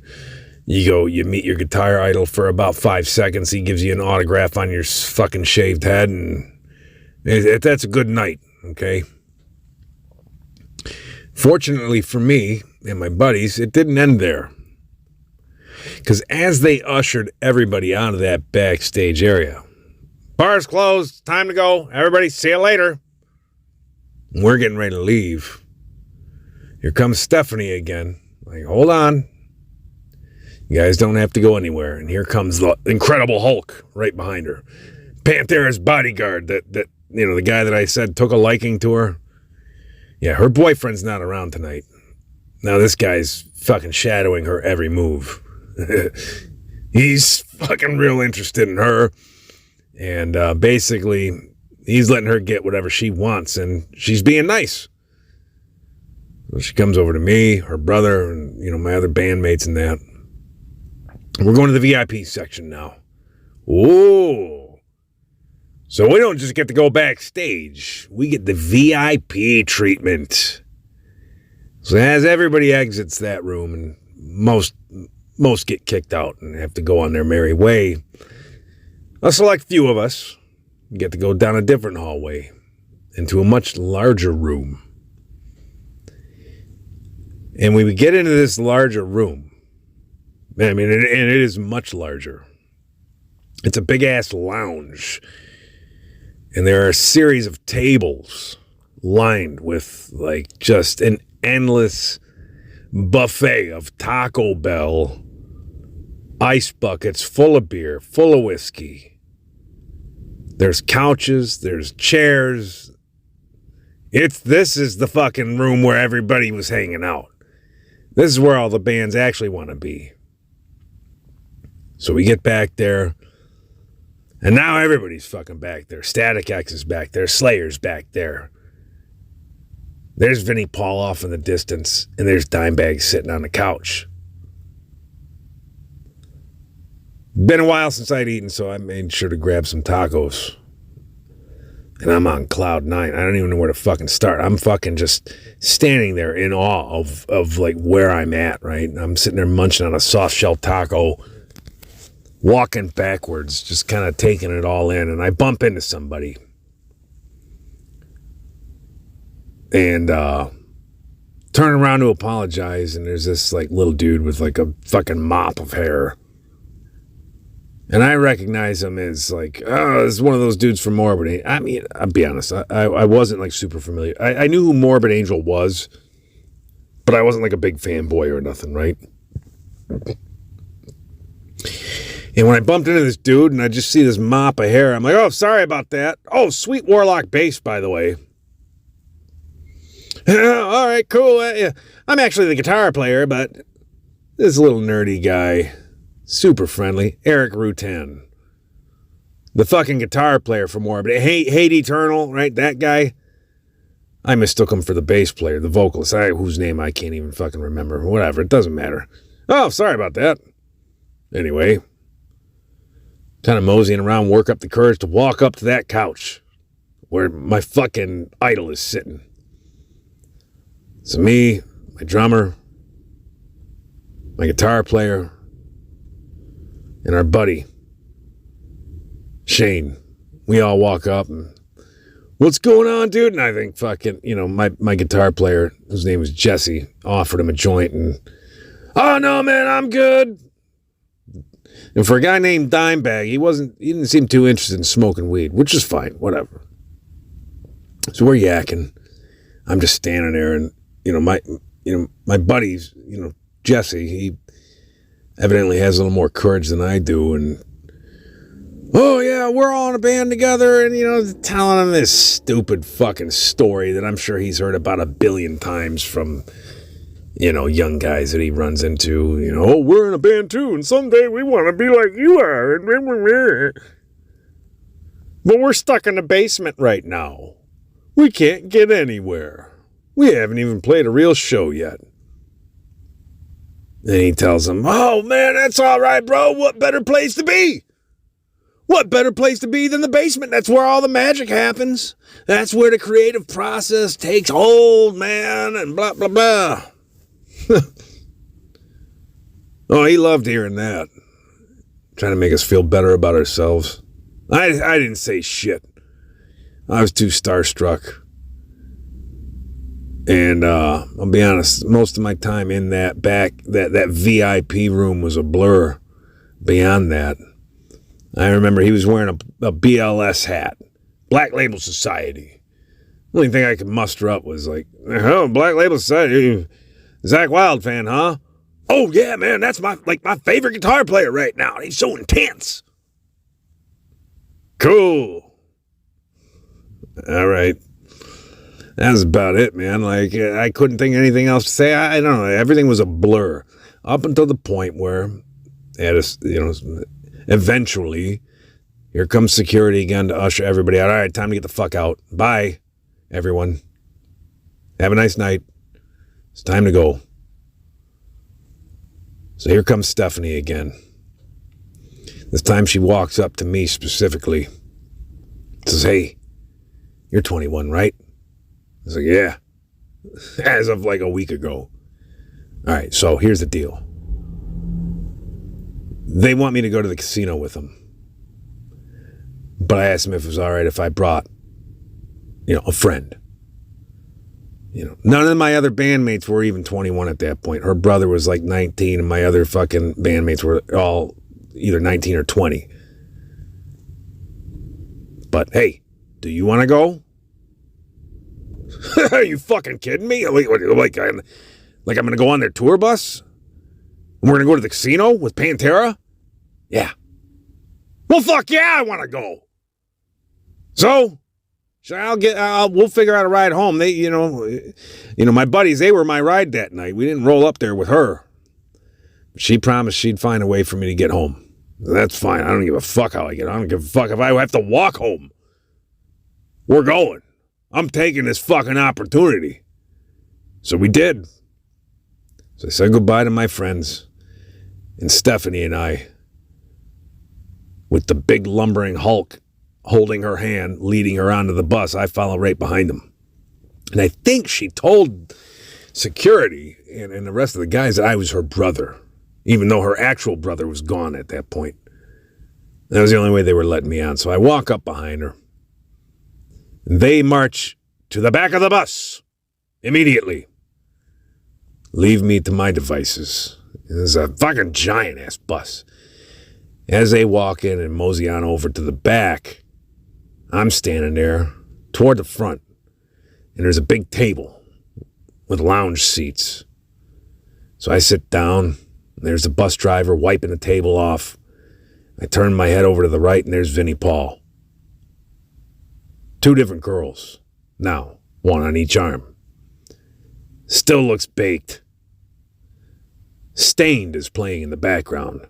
you meet your guitar idol for about 5 seconds, he gives you an autograph on your fucking shaved head, and that's a good night, okay? Fortunately for me and my buddies, it didn't end there. Because as they ushered everybody out of that backstage area, Bar's closed. Time to go. Everybody, see you later. We're getting ready to leave. Here comes Stephanie again. Like, hold on. You guys don't have to go anywhere. And here comes the Incredible Hulk right behind her. Pantera's bodyguard, that the guy that I said took a liking to her. Yeah, her boyfriend's not around tonight. Now this guy's fucking shadowing her every move. He's fucking real interested in her. And basically, he's letting her get whatever she wants, and she's being nice. So she comes over to me, her brother, and, my other bandmates and that. We're going to the VIP section now. Ooh. So we don't just get to go backstage. We get the VIP treatment. So as everybody exits that room, and most get kicked out and have to go on their merry way, a select few of us get to go down a different hallway into a much larger room. And when we get into this larger room, I mean, and it is much larger. It's a big-ass lounge. And there are a series of tables lined with, just an endless buffet of Taco Bell ice buckets full of beer, full of whiskey. There's couches, there's chairs. This is the fucking room where everybody was hanging out. This is where all the bands actually want to be. So we get back there, and now everybody's fucking back there. Static X is back there. Slayer's back there. There's Vinnie Paul off in the distance, and there's Dimebag sitting on the couch. Been a while since I'd eaten, so I made sure to grab some tacos. And I'm on cloud nine. I don't even know where to fucking start. I'm fucking just standing there in awe of where I'm at, right? I'm sitting there munching on a soft shell taco, walking backwards, just kind of taking it all in, and I bump into somebody. And turn around to apologize, and there's this little dude with a fucking mop of hair. And I recognize him as this is one of those dudes from Morbid. I mean, I'll be honest, I wasn't super familiar. I knew who Morbid Angel was, but I wasn't a big fanboy or nothing, right? And when I bumped into this dude and I just see this mop of hair, I'm like, oh, sorry about that. Oh, sweet Warlock bass, by the way. All right, cool. I'm actually the guitar player, but this little nerdy guy, super friendly, Eric Rutan, the fucking guitar player for Morbid. Hate Eternal, right? That guy. I mistook him for the bass player, the vocalist, whose name I can't even fucking remember. Whatever, it doesn't matter. Oh, sorry about that. Anyway, kind of moseying around, work up the courage to walk up to that couch where my fucking idol is sitting. So me, my drummer, my guitar player, and our buddy, Shane. We all walk up and, what's going on, dude? And I think fucking, my guitar player, whose name was Jesse, offered him a joint and, oh no, man, I'm good. And for a guy named Dimebag, he didn't seem too interested in smoking weed, which is fine, whatever. So we're yakking. I'm just standing there, and my buddies, Jesse, he evidently has a little more courage than I do, and oh yeah, we're all in a band together, and telling him this stupid fucking story that I'm sure he's heard about 1 billion times from young guys that he runs into. Oh, we're in a band too, and someday we want to be like you are. But we're stuck in the basement right now. We can't get anywhere. We haven't even played a real show yet. And he tells him, oh man, that's all right, bro. What better place to be? What better place to be than the basement? That's where all the magic happens. That's where the creative process takes hold, man, and blah, blah, blah. Oh, he loved hearing that. Trying to make us feel better about ourselves. I didn't say shit. I was too starstruck. And I'll be honest, most of my time in that VIP room was a blur. Beyond that, I remember he was wearing a BLS hat. Black Label Society. The only thing I could muster up was like, oh, Black Label Society. Zach Wilde fan, huh? Oh, yeah, man, that's my favorite guitar player right now. He's so intense. Cool. All right. That was about it, man. Like, I couldn't think of anything else to say. I don't know. Everything was a blur up until the point where, eventually, here comes security again to usher everybody out. All right, time to get the fuck out. Bye, everyone. Have a nice night. It's time to go. So here comes Stephanie again. This time she walks up to me specifically. Says, hey, you're 21, right? I was like, yeah. As of like a week ago. All right, so here's the deal. They want me to go to the casino with them. But I asked them if it was all right if I brought, a friend. None of my other bandmates were even 21 at that point. Her brother was like 19, and my other fucking bandmates were all either 19 or 20. But hey, do you want to go? Are you fucking kidding me? Like I'm going to go on their tour bus? And we're going to go to the casino with Pantera? Yeah. Well, fuck yeah, I want to go. So, we'll figure out a ride home. They, my buddies, they were my ride that night. We didn't roll up there with her. She promised she'd find a way for me to get home. That's fine. I don't give a fuck how I get home. I don't give a fuck if I have to walk home. We're going. I'm taking this fucking opportunity. So we did. So I said goodbye to my friends. And Stephanie and I, with the big lumbering Hulk holding her hand, leading her onto the bus, I follow right behind them. And I think she told security and the rest of the guys that I was her brother, even though her actual brother was gone at that point. That was the only way they were letting me on. So I walk up behind her. They march to the back of the bus immediately. Leave me to my devices. It's a fucking giant-ass bus. As they walk in and mosey on over to the back, I'm standing there toward the front, and there's a big table with lounge seats. So I sit down, and there's the bus driver wiping the table off. I turn my head over to the right, and there's Vinnie Paul. 2 different girls. Now, one on each arm. Still looks baked. Stained is playing in the background.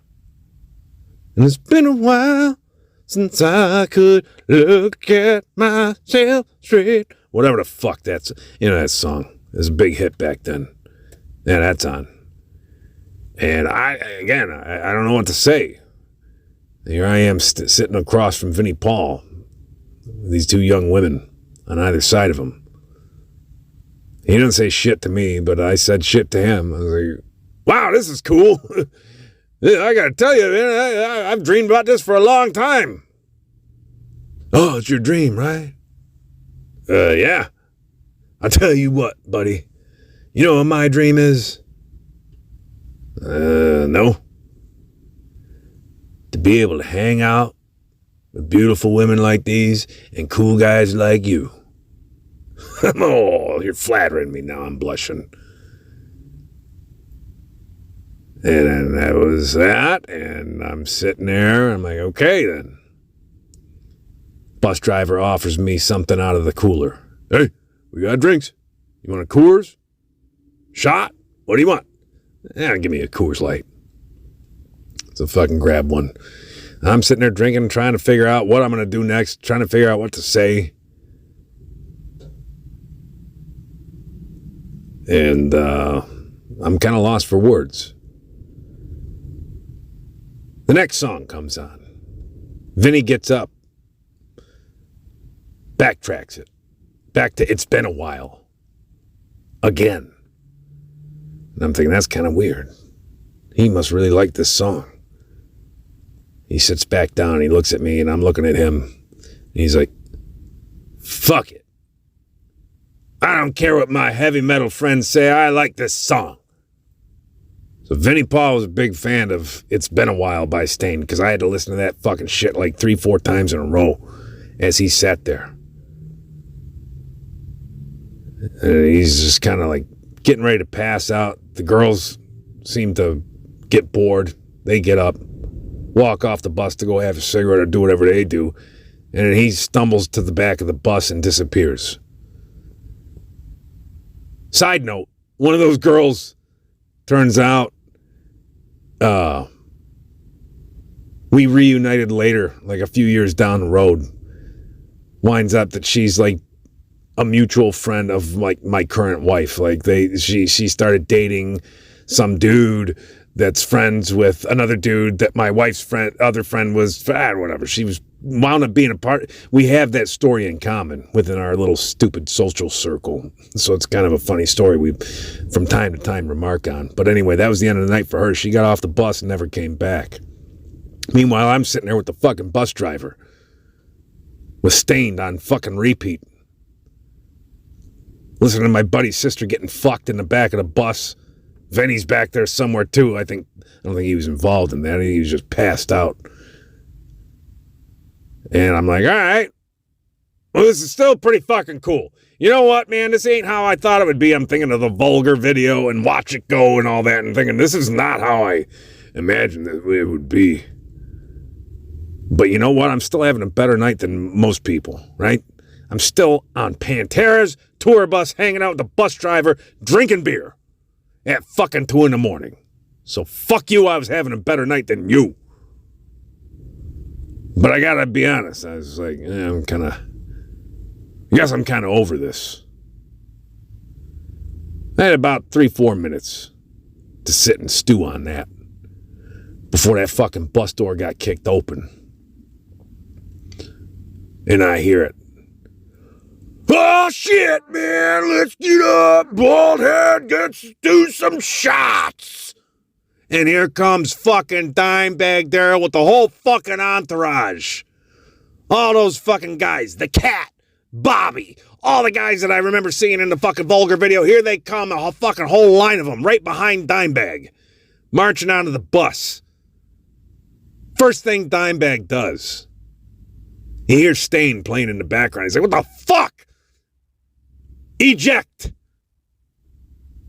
And it's been a while since I could look at myself straight. Whatever the fuck that's, that song. It was a big hit back then. Yeah, that's on. And I don't know what to say. Here I am sitting across from Vinnie Paul. These 2 young women on either side of him. He didn't say shit to me, but I said shit to him. I was like, wow, this is cool. I gotta tell you, man, I've dreamed about this for a long time. Oh, it's your dream, right? Yeah. I'll tell you what, buddy. You know what my dream is? No. To be able to hang out with beautiful women like these and cool guys like you. Oh, you're flattering me now. I'm blushing. And then that was that, and I'm sitting there. I'm like, okay, then. Bus driver offers me something out of the cooler. Hey, we got drinks. You want a Coors? Shot? What do you want? Give me a Coors Light. So fucking grab one. I'm sitting there drinking, trying to figure out what I'm going to do next, trying to figure out what to say. And I'm kind of lost for words. The next song comes on. Vinny gets up, backtracks it, back to It's Been a While. Again. And I'm thinking, that's kind of weird. He must really like this song. He sits back down, he looks at me, and I'm looking at him. And he's like, fuck it. I don't care what my heavy metal friends say, I like this song. So Vinnie Paul was a big fan of It's Been a While by Stain because I had to listen to that fucking shit like 3-4 times in a row as he sat there. And he's just kind of like getting ready to pass out. The girls seem to get bored. They get up, walk off the bus to go have a cigarette or do whatever they do. And then he stumbles to the back of the bus and disappears. Side note, one of those girls, turns out, we reunited later, like a few years down the road. Winds up that she's like a mutual friend of like my current wife. Like she started dating some dude that's friends with another dude that my wife's other friend was, whatever. She was wound up being a part. We have that story in common within our little stupid social circle. So it's kind of a funny story we from time to time remark on. But anyway, that was the end of the night for her. She got off the bus and never came back. Meanwhile, I'm sitting there with the fucking bus driver with Stained on fucking repeat. Listening to my buddy's sister getting fucked in the back of the bus. Vinny's back there somewhere too. I don't think he was involved in that. He was just passed out. And I'm like, all right. Well, this is still pretty fucking cool. You know what, man? This ain't how I thought it would be. I'm thinking of the Vulgar video and Watch It Go and all that and thinking this is not how I imagined it would be. But you know what? I'm still having a better night than most people, right? I'm still on Pantera's tour bus hanging out with the bus driver drinking beer at fucking 2 a.m. So fuck you, I was having a better night than you. But I gotta be honest, I was like, I guess I'm kind of over this. I had about 3-4 minutes to sit and stew on that before that fucking bus door got kicked open. And I hear it. Oh shit, man, let's get up, bald head, let's do some shots. And here comes fucking Dimebag Darrell with the whole fucking entourage. All those fucking guys, the Cat, Bobby, all the guys that I remember seeing in the fucking Vulgar video, here they come, a fucking whole line of them right behind Dimebag, marching onto the bus. First thing Dimebag does, he hears Stain playing in the background. He's like, what the fuck? Eject.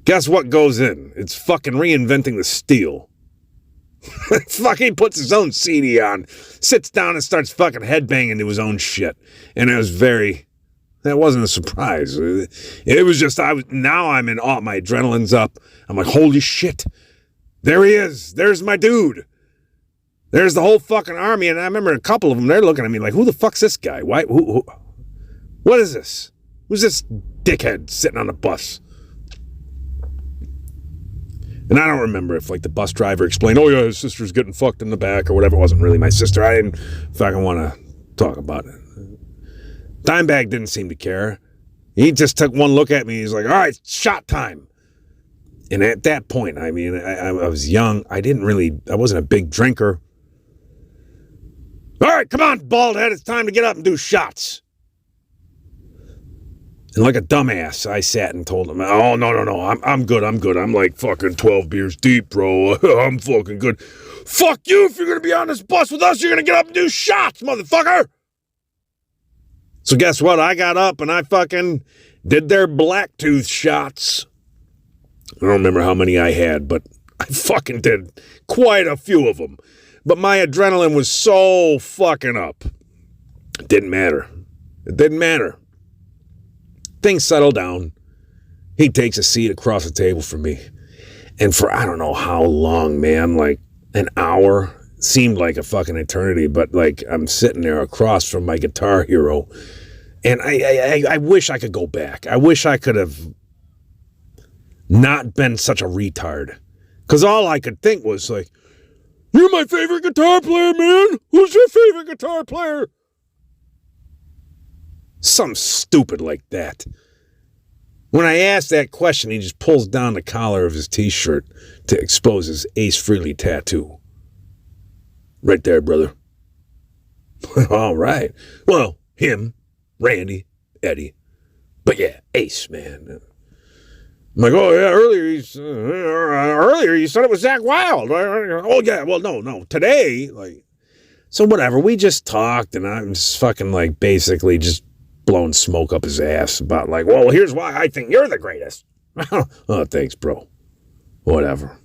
Guess what goes in? It's fucking Reinventing the Steel. Fucking puts his own CD on, sits down and starts fucking headbanging to his own shit. And that wasn't a surprise. It was just, now I'm in awe. My adrenaline's up. I'm like, holy shit. There he is. There's my dude. There's the whole fucking army. And I remember a couple of them, they're looking at me like, who the fuck's this guy? Why? What is this? Who's this dickhead sitting on the bus? And I don't remember if like the bus driver explained, oh yeah, his sister's getting fucked in the back or whatever. It wasn't really my sister. I didn't fucking want to talk about it. Dimebag didn't seem to care. He just took one look at me. He's like, all right, shot time. And at that point, I mean, I was young. I wasn't a big drinker. All right, come on, bald head. It's time to get up and do shots. And like a dumbass, I sat and told him, oh, no, I'm good. I'm like fucking 12 beers deep, bro. I'm fucking good. Fuck you. If you're going to be on this bus with us, you're going to get up and do shots, motherfucker. So guess what? I got up and I fucking did their Blacktooth shots. I don't remember how many I had, but I fucking did quite a few of them. But my adrenaline was so fucking up. It didn't matter. Things settle down. He takes a seat across the table from me. And for I don't know how long, man, like an hour, seemed like a fucking eternity, but like I'm sitting there across from my guitar hero. And I wish I could go back. I wish I could have not been such a retard. Because all I could think was like, you're my favorite guitar player, man. Who's your favorite guitar player? Something stupid like that. When I ask that question, he just pulls down the collar of his t-shirt to expose his Ace Frehley tattoo. Right there, brother. All right. Well, him, Randy, Eddie. But yeah, Ace, man. I'm like, oh, yeah, earlier you said it was Zach Wilde. Oh, yeah, well, no, today, like, so whatever. We just talked, and I'm just fucking, like, basically just blowing smoke up his ass about, like, well, here's why I think you're the greatest. Oh, thanks, bro. Whatever.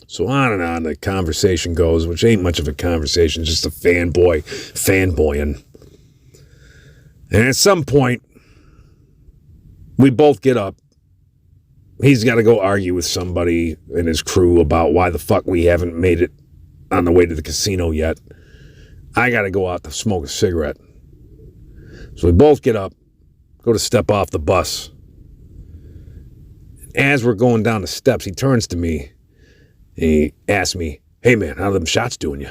So on and on the conversation goes, which ain't much of a conversation, just a fanboying. And at some point, we both get up. He's got to go argue with somebody in his crew about why the fuck we haven't made it on the way to the casino yet. I got to go out to smoke a cigarette. So we both get up, go to step off the bus. As we're going down the steps, he turns to me and he asks me, hey man, how are them shots doing you?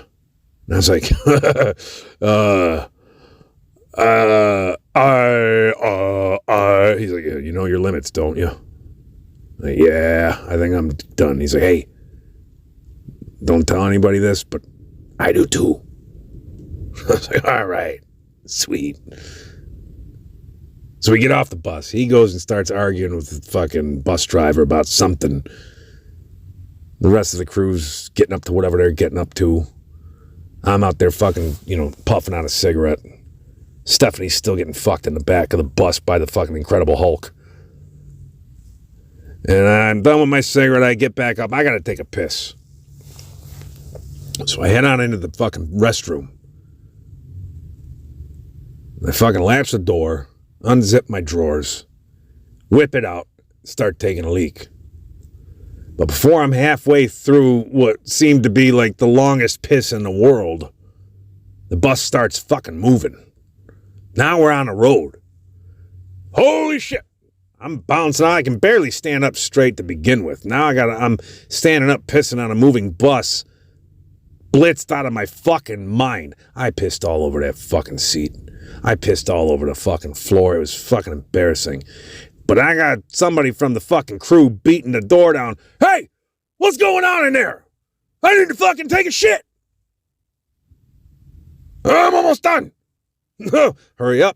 And I was like, he's like, yeah, you know your limits, don't you? Like, yeah, I think I'm done. He's like, hey, don't tell anybody this, but I do too. I was like, all right, sweet. So we get off the bus. He goes and starts arguing with the fucking bus driver about something. The rest of the crew's getting up to whatever they're getting up to. I'm out there fucking, puffing out a cigarette. Stephanie's still getting fucked in the back of the bus by the fucking Incredible Hulk. And I'm done with my cigarette. I get back up. I gotta take a piss. So I head on into the fucking restroom. I fucking latch the door, unzip my drawers, whip it out, start taking a leak. But before I'm halfway through what seemed to be like the longest piss in the world, the bus starts fucking moving. Now we're on the road. Holy shit. I'm bouncing out. I can barely stand up straight to begin with. Now I'm standing up pissing on a moving bus, blitzed out of my fucking mind. I pissed all over that fucking seat. I pissed all over the fucking floor. It was fucking embarrassing. But I got somebody from the fucking crew beating the door down. Hey, what's going on in there? I need to fucking take a shit. I'm almost done. Hurry up.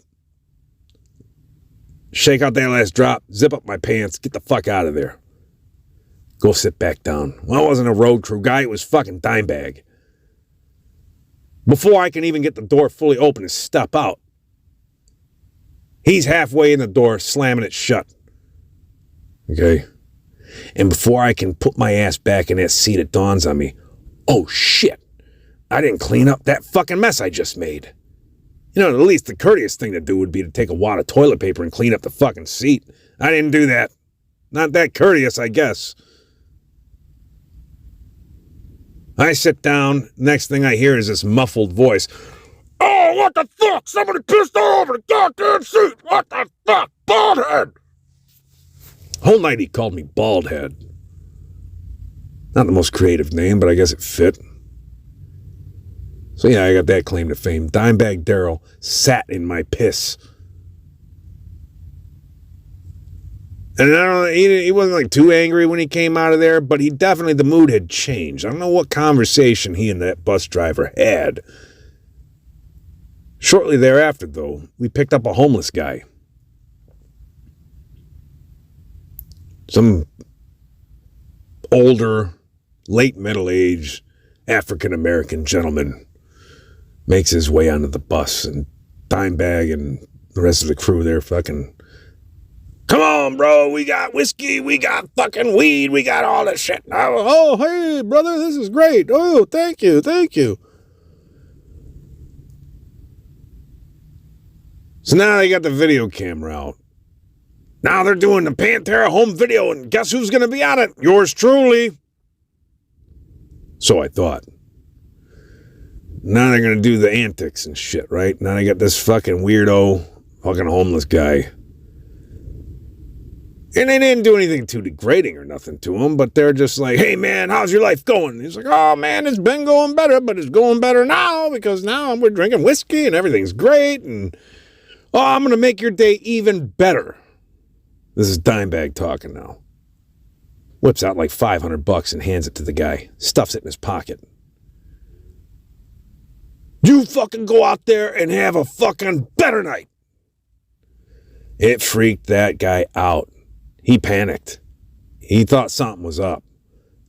Shake out that last drop, zip up my pants, get the fuck out of there. Go sit back down. Well, it wasn't a road crew guy, it was fucking Dimebag. Before I can even get the door fully open and step out, he's halfway in the door, slamming it shut. Okay? And before I can put my ass back in that seat, it dawns on me, oh shit, I didn't clean up that fucking mess I just made. At least the courteous thing to do would be to take a wad of toilet paper and clean up the fucking seat. I didn't do that. Not that courteous, I guess. I sit down. Next thing I hear is this muffled voice. Oh, what the fuck? Somebody pissed all over the goddamn seat. What the fuck? Baldhead. Whole night he called me Baldhead. Not the most creative name, but I guess it fit. So yeah, I got that claim to fame. Dimebag Darrell sat in my piss. And I don't know, he wasn't like too angry when he came out of there, but the mood had changed. I don't know what conversation he and that bus driver had. Shortly thereafter, though, we picked up a homeless guy. Some older, late middle-aged African-American gentleman makes his way onto the bus, and Dimebag and the rest of the crew there fucking, come on, bro, we got whiskey, we got fucking weed, we got all this shit. Oh, hey, brother, this is great. Oh, thank you. So now they got the video camera out. Now they're doing the Pantera home video, and guess who's going to be on it? Yours truly. So I thought. Now they're going to do the antics and shit, right? Now they got this fucking weirdo, fucking homeless guy. And they didn't do anything too degrading or nothing to him, but they're just like, hey, man, how's your life going? He's like, oh, man, it's been going better, but it's going better now because now we're drinking whiskey and everything's great. And, oh, I'm going to make your day even better. This is Dimebag talking now. Whips out like $500 and hands it to the guy. Stuffs it in his pocket. You fucking go out there and have a fucking better night. It freaked that guy out. he panicked. He thought something was up.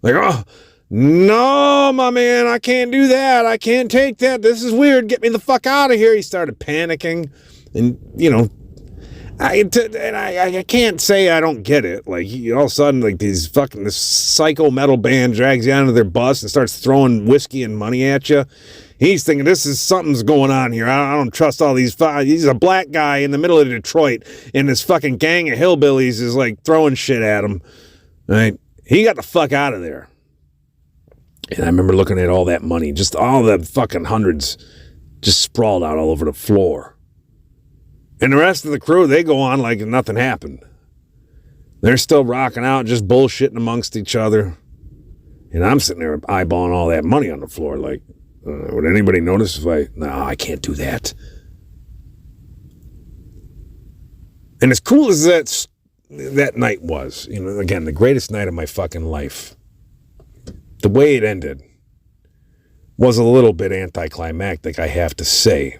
Like, oh, no, my man, I can't do that. I can't take that. This is weird. Get me the fuck out of here. He started panicking. And, you know, I can't say I don't get it. Like, all of a sudden, like, this psycho metal band drags you onto their bus and starts throwing whiskey and money at you. He's thinking, something's going on here. I don't trust all these. He's a black guy in the middle of Detroit, and this fucking gang of hillbillies is, like, throwing shit at him. Right? He got the fuck out of there. And I remember looking at all that money, just all the fucking hundreds just sprawled out all over the floor. And the rest of the crew, they go on like nothing happened. They're still rocking out, just bullshitting amongst each other. And I'm sitting there eyeballing all that money on the floor like, would anybody notice if no, I can't do that. And as cool as that night was, you know, again, the greatest night of my fucking life, the way it ended was a little bit anticlimactic, I have to say.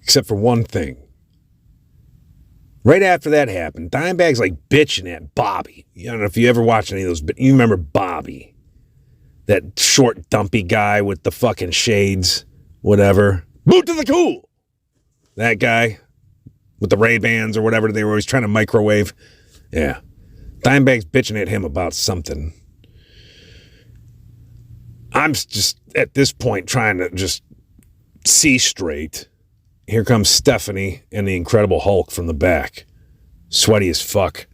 Except for one thing. Right after that happened, Dimebag's like bitching at Bobby. I don't know if you ever watched any of those, but you remember Bobby. That short, dumpy guy with the fucking shades, whatever. Boot to the cool! That guy with the Ray-Bans or whatever they were always trying to microwave. Yeah. Dimebag's bitching at him about something. I'm just, at this point, trying to just see straight. Here comes Stephanie and the Incredible Hulk from the back. Sweaty as fuck.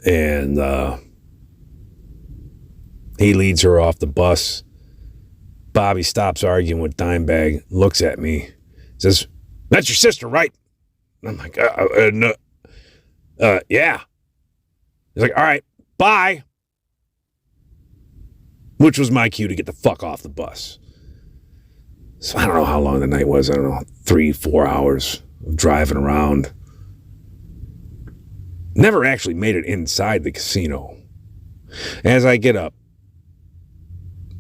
And he leads her off the bus. Bobby stops arguing with Dimebag, looks at me, says, "That's your sister, right?" And I'm like, no. Yeah. He's like, all right, bye. Which was my cue to get the fuck off the bus. So I don't know how long the night was. I don't know, 3-4 hours of driving around. Never actually made it inside the casino. As I get up,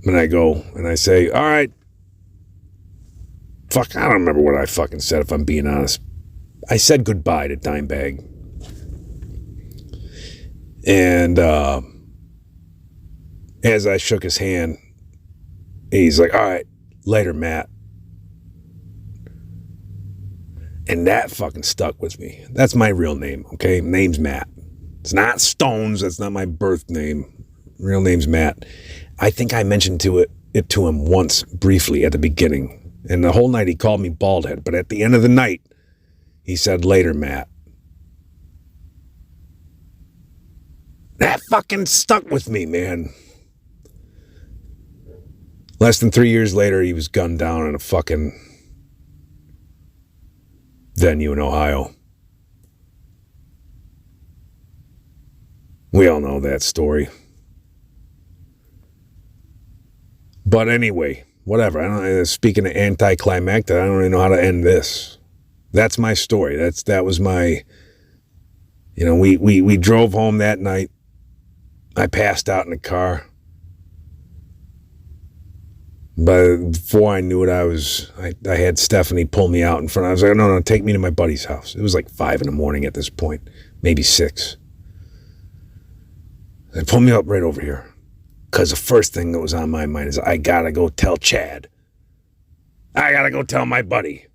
and I go, and I say, all right, fuck, I don't remember what I fucking said, if I'm being honest. I said goodbye to Dimebag. And as I shook his hand, he's like, all right, later, Matt. And that fucking stuck with me. That's my real name, okay? Name's Matt. It's not Stones. That's not my birth name. Real name's Matt. I think I mentioned it to him once briefly at the beginning. And the whole night he called me baldhead. But at the end of the night, he said, later, Matt. That fucking stuck with me, man. Less than 3 years later, he was gunned down in a fucking venue in Ohio. We all know that story. But anyway, whatever. I don't. Speaking of anticlimactic, I don't really know how to end this. That's my story. That was my. You know, we drove home that night. I passed out in the car. But before I knew it, I had Stephanie pull me out in front. I was like, no, take me to my buddy's house. It was like 5 a.m. at this point, maybe 6. They pulled me up right over here. Because the first thing that was on my mind is, I gotta go tell Chad. I gotta go tell my buddy.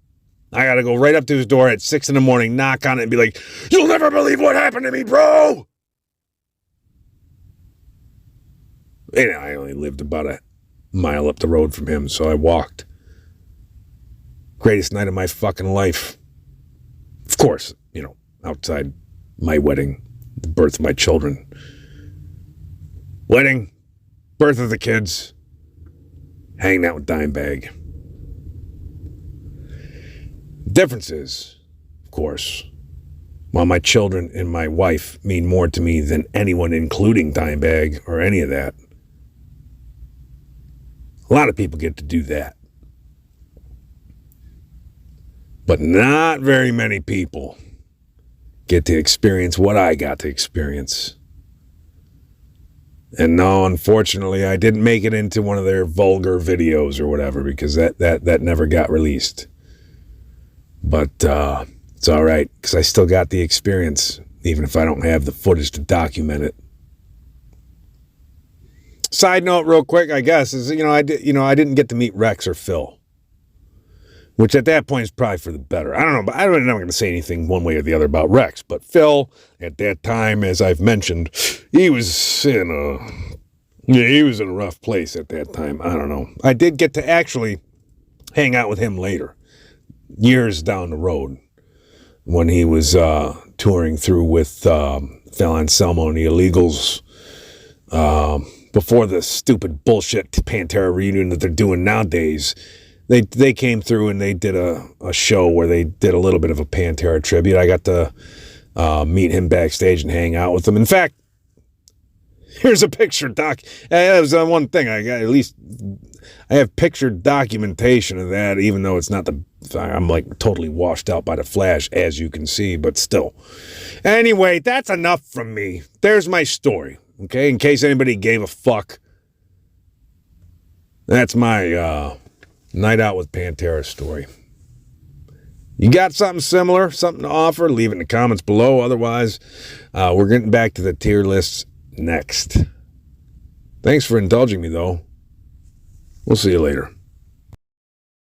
I gotta go right up to his door at 6 a.m, knock on it and be like, you'll never believe what happened to me, bro! And I only lived about a mile up the road from him, so I walked. Greatest night of my fucking life. Of course, you know, outside my wedding, the birth of my children. Wedding, birth of the kids, hanging out with Dimebag. Difference is, of course, while my children and my wife mean more to me than anyone, including Dimebag or any of that, a lot of people get to do that. But not very many people get to experience what I got to experience. And no, unfortunately, I didn't make it into one of their vulgar videos or whatever, because that never got released. But It's all right, because I still got the experience, even if I don't have the footage to document it. Side note, real quick, I guess, is I didn't get to meet Rex or Phil, which at that point is probably for the better. I don't know, but I'm not going to say anything one way or the other about Rex. But Phil, at that time, as I've mentioned, he was in a rough place at that time. I don't know. I did get to actually hang out with him later, years down the road, when he was touring through with Phil Anselmo and the Illegals, before the stupid bullshit Pantera reunion that they're doing nowadays. They came through and they did a show where they did a little bit of a Pantera tribute. I got to meet him backstage and hang out with him. In fact, here's a picture doc. That was one thing. I have picture documentation of that, even though it's not I'm like totally washed out by the flash, as you can see, but still. Anyway, that's enough from me. There's my story, okay? In case anybody gave a fuck. That's my night out with Pantera story. You got something similar, something to offer, leave it in the comments below. Otherwise, we're getting back to the tier lists next. Thanks for indulging me, though. We'll see you later.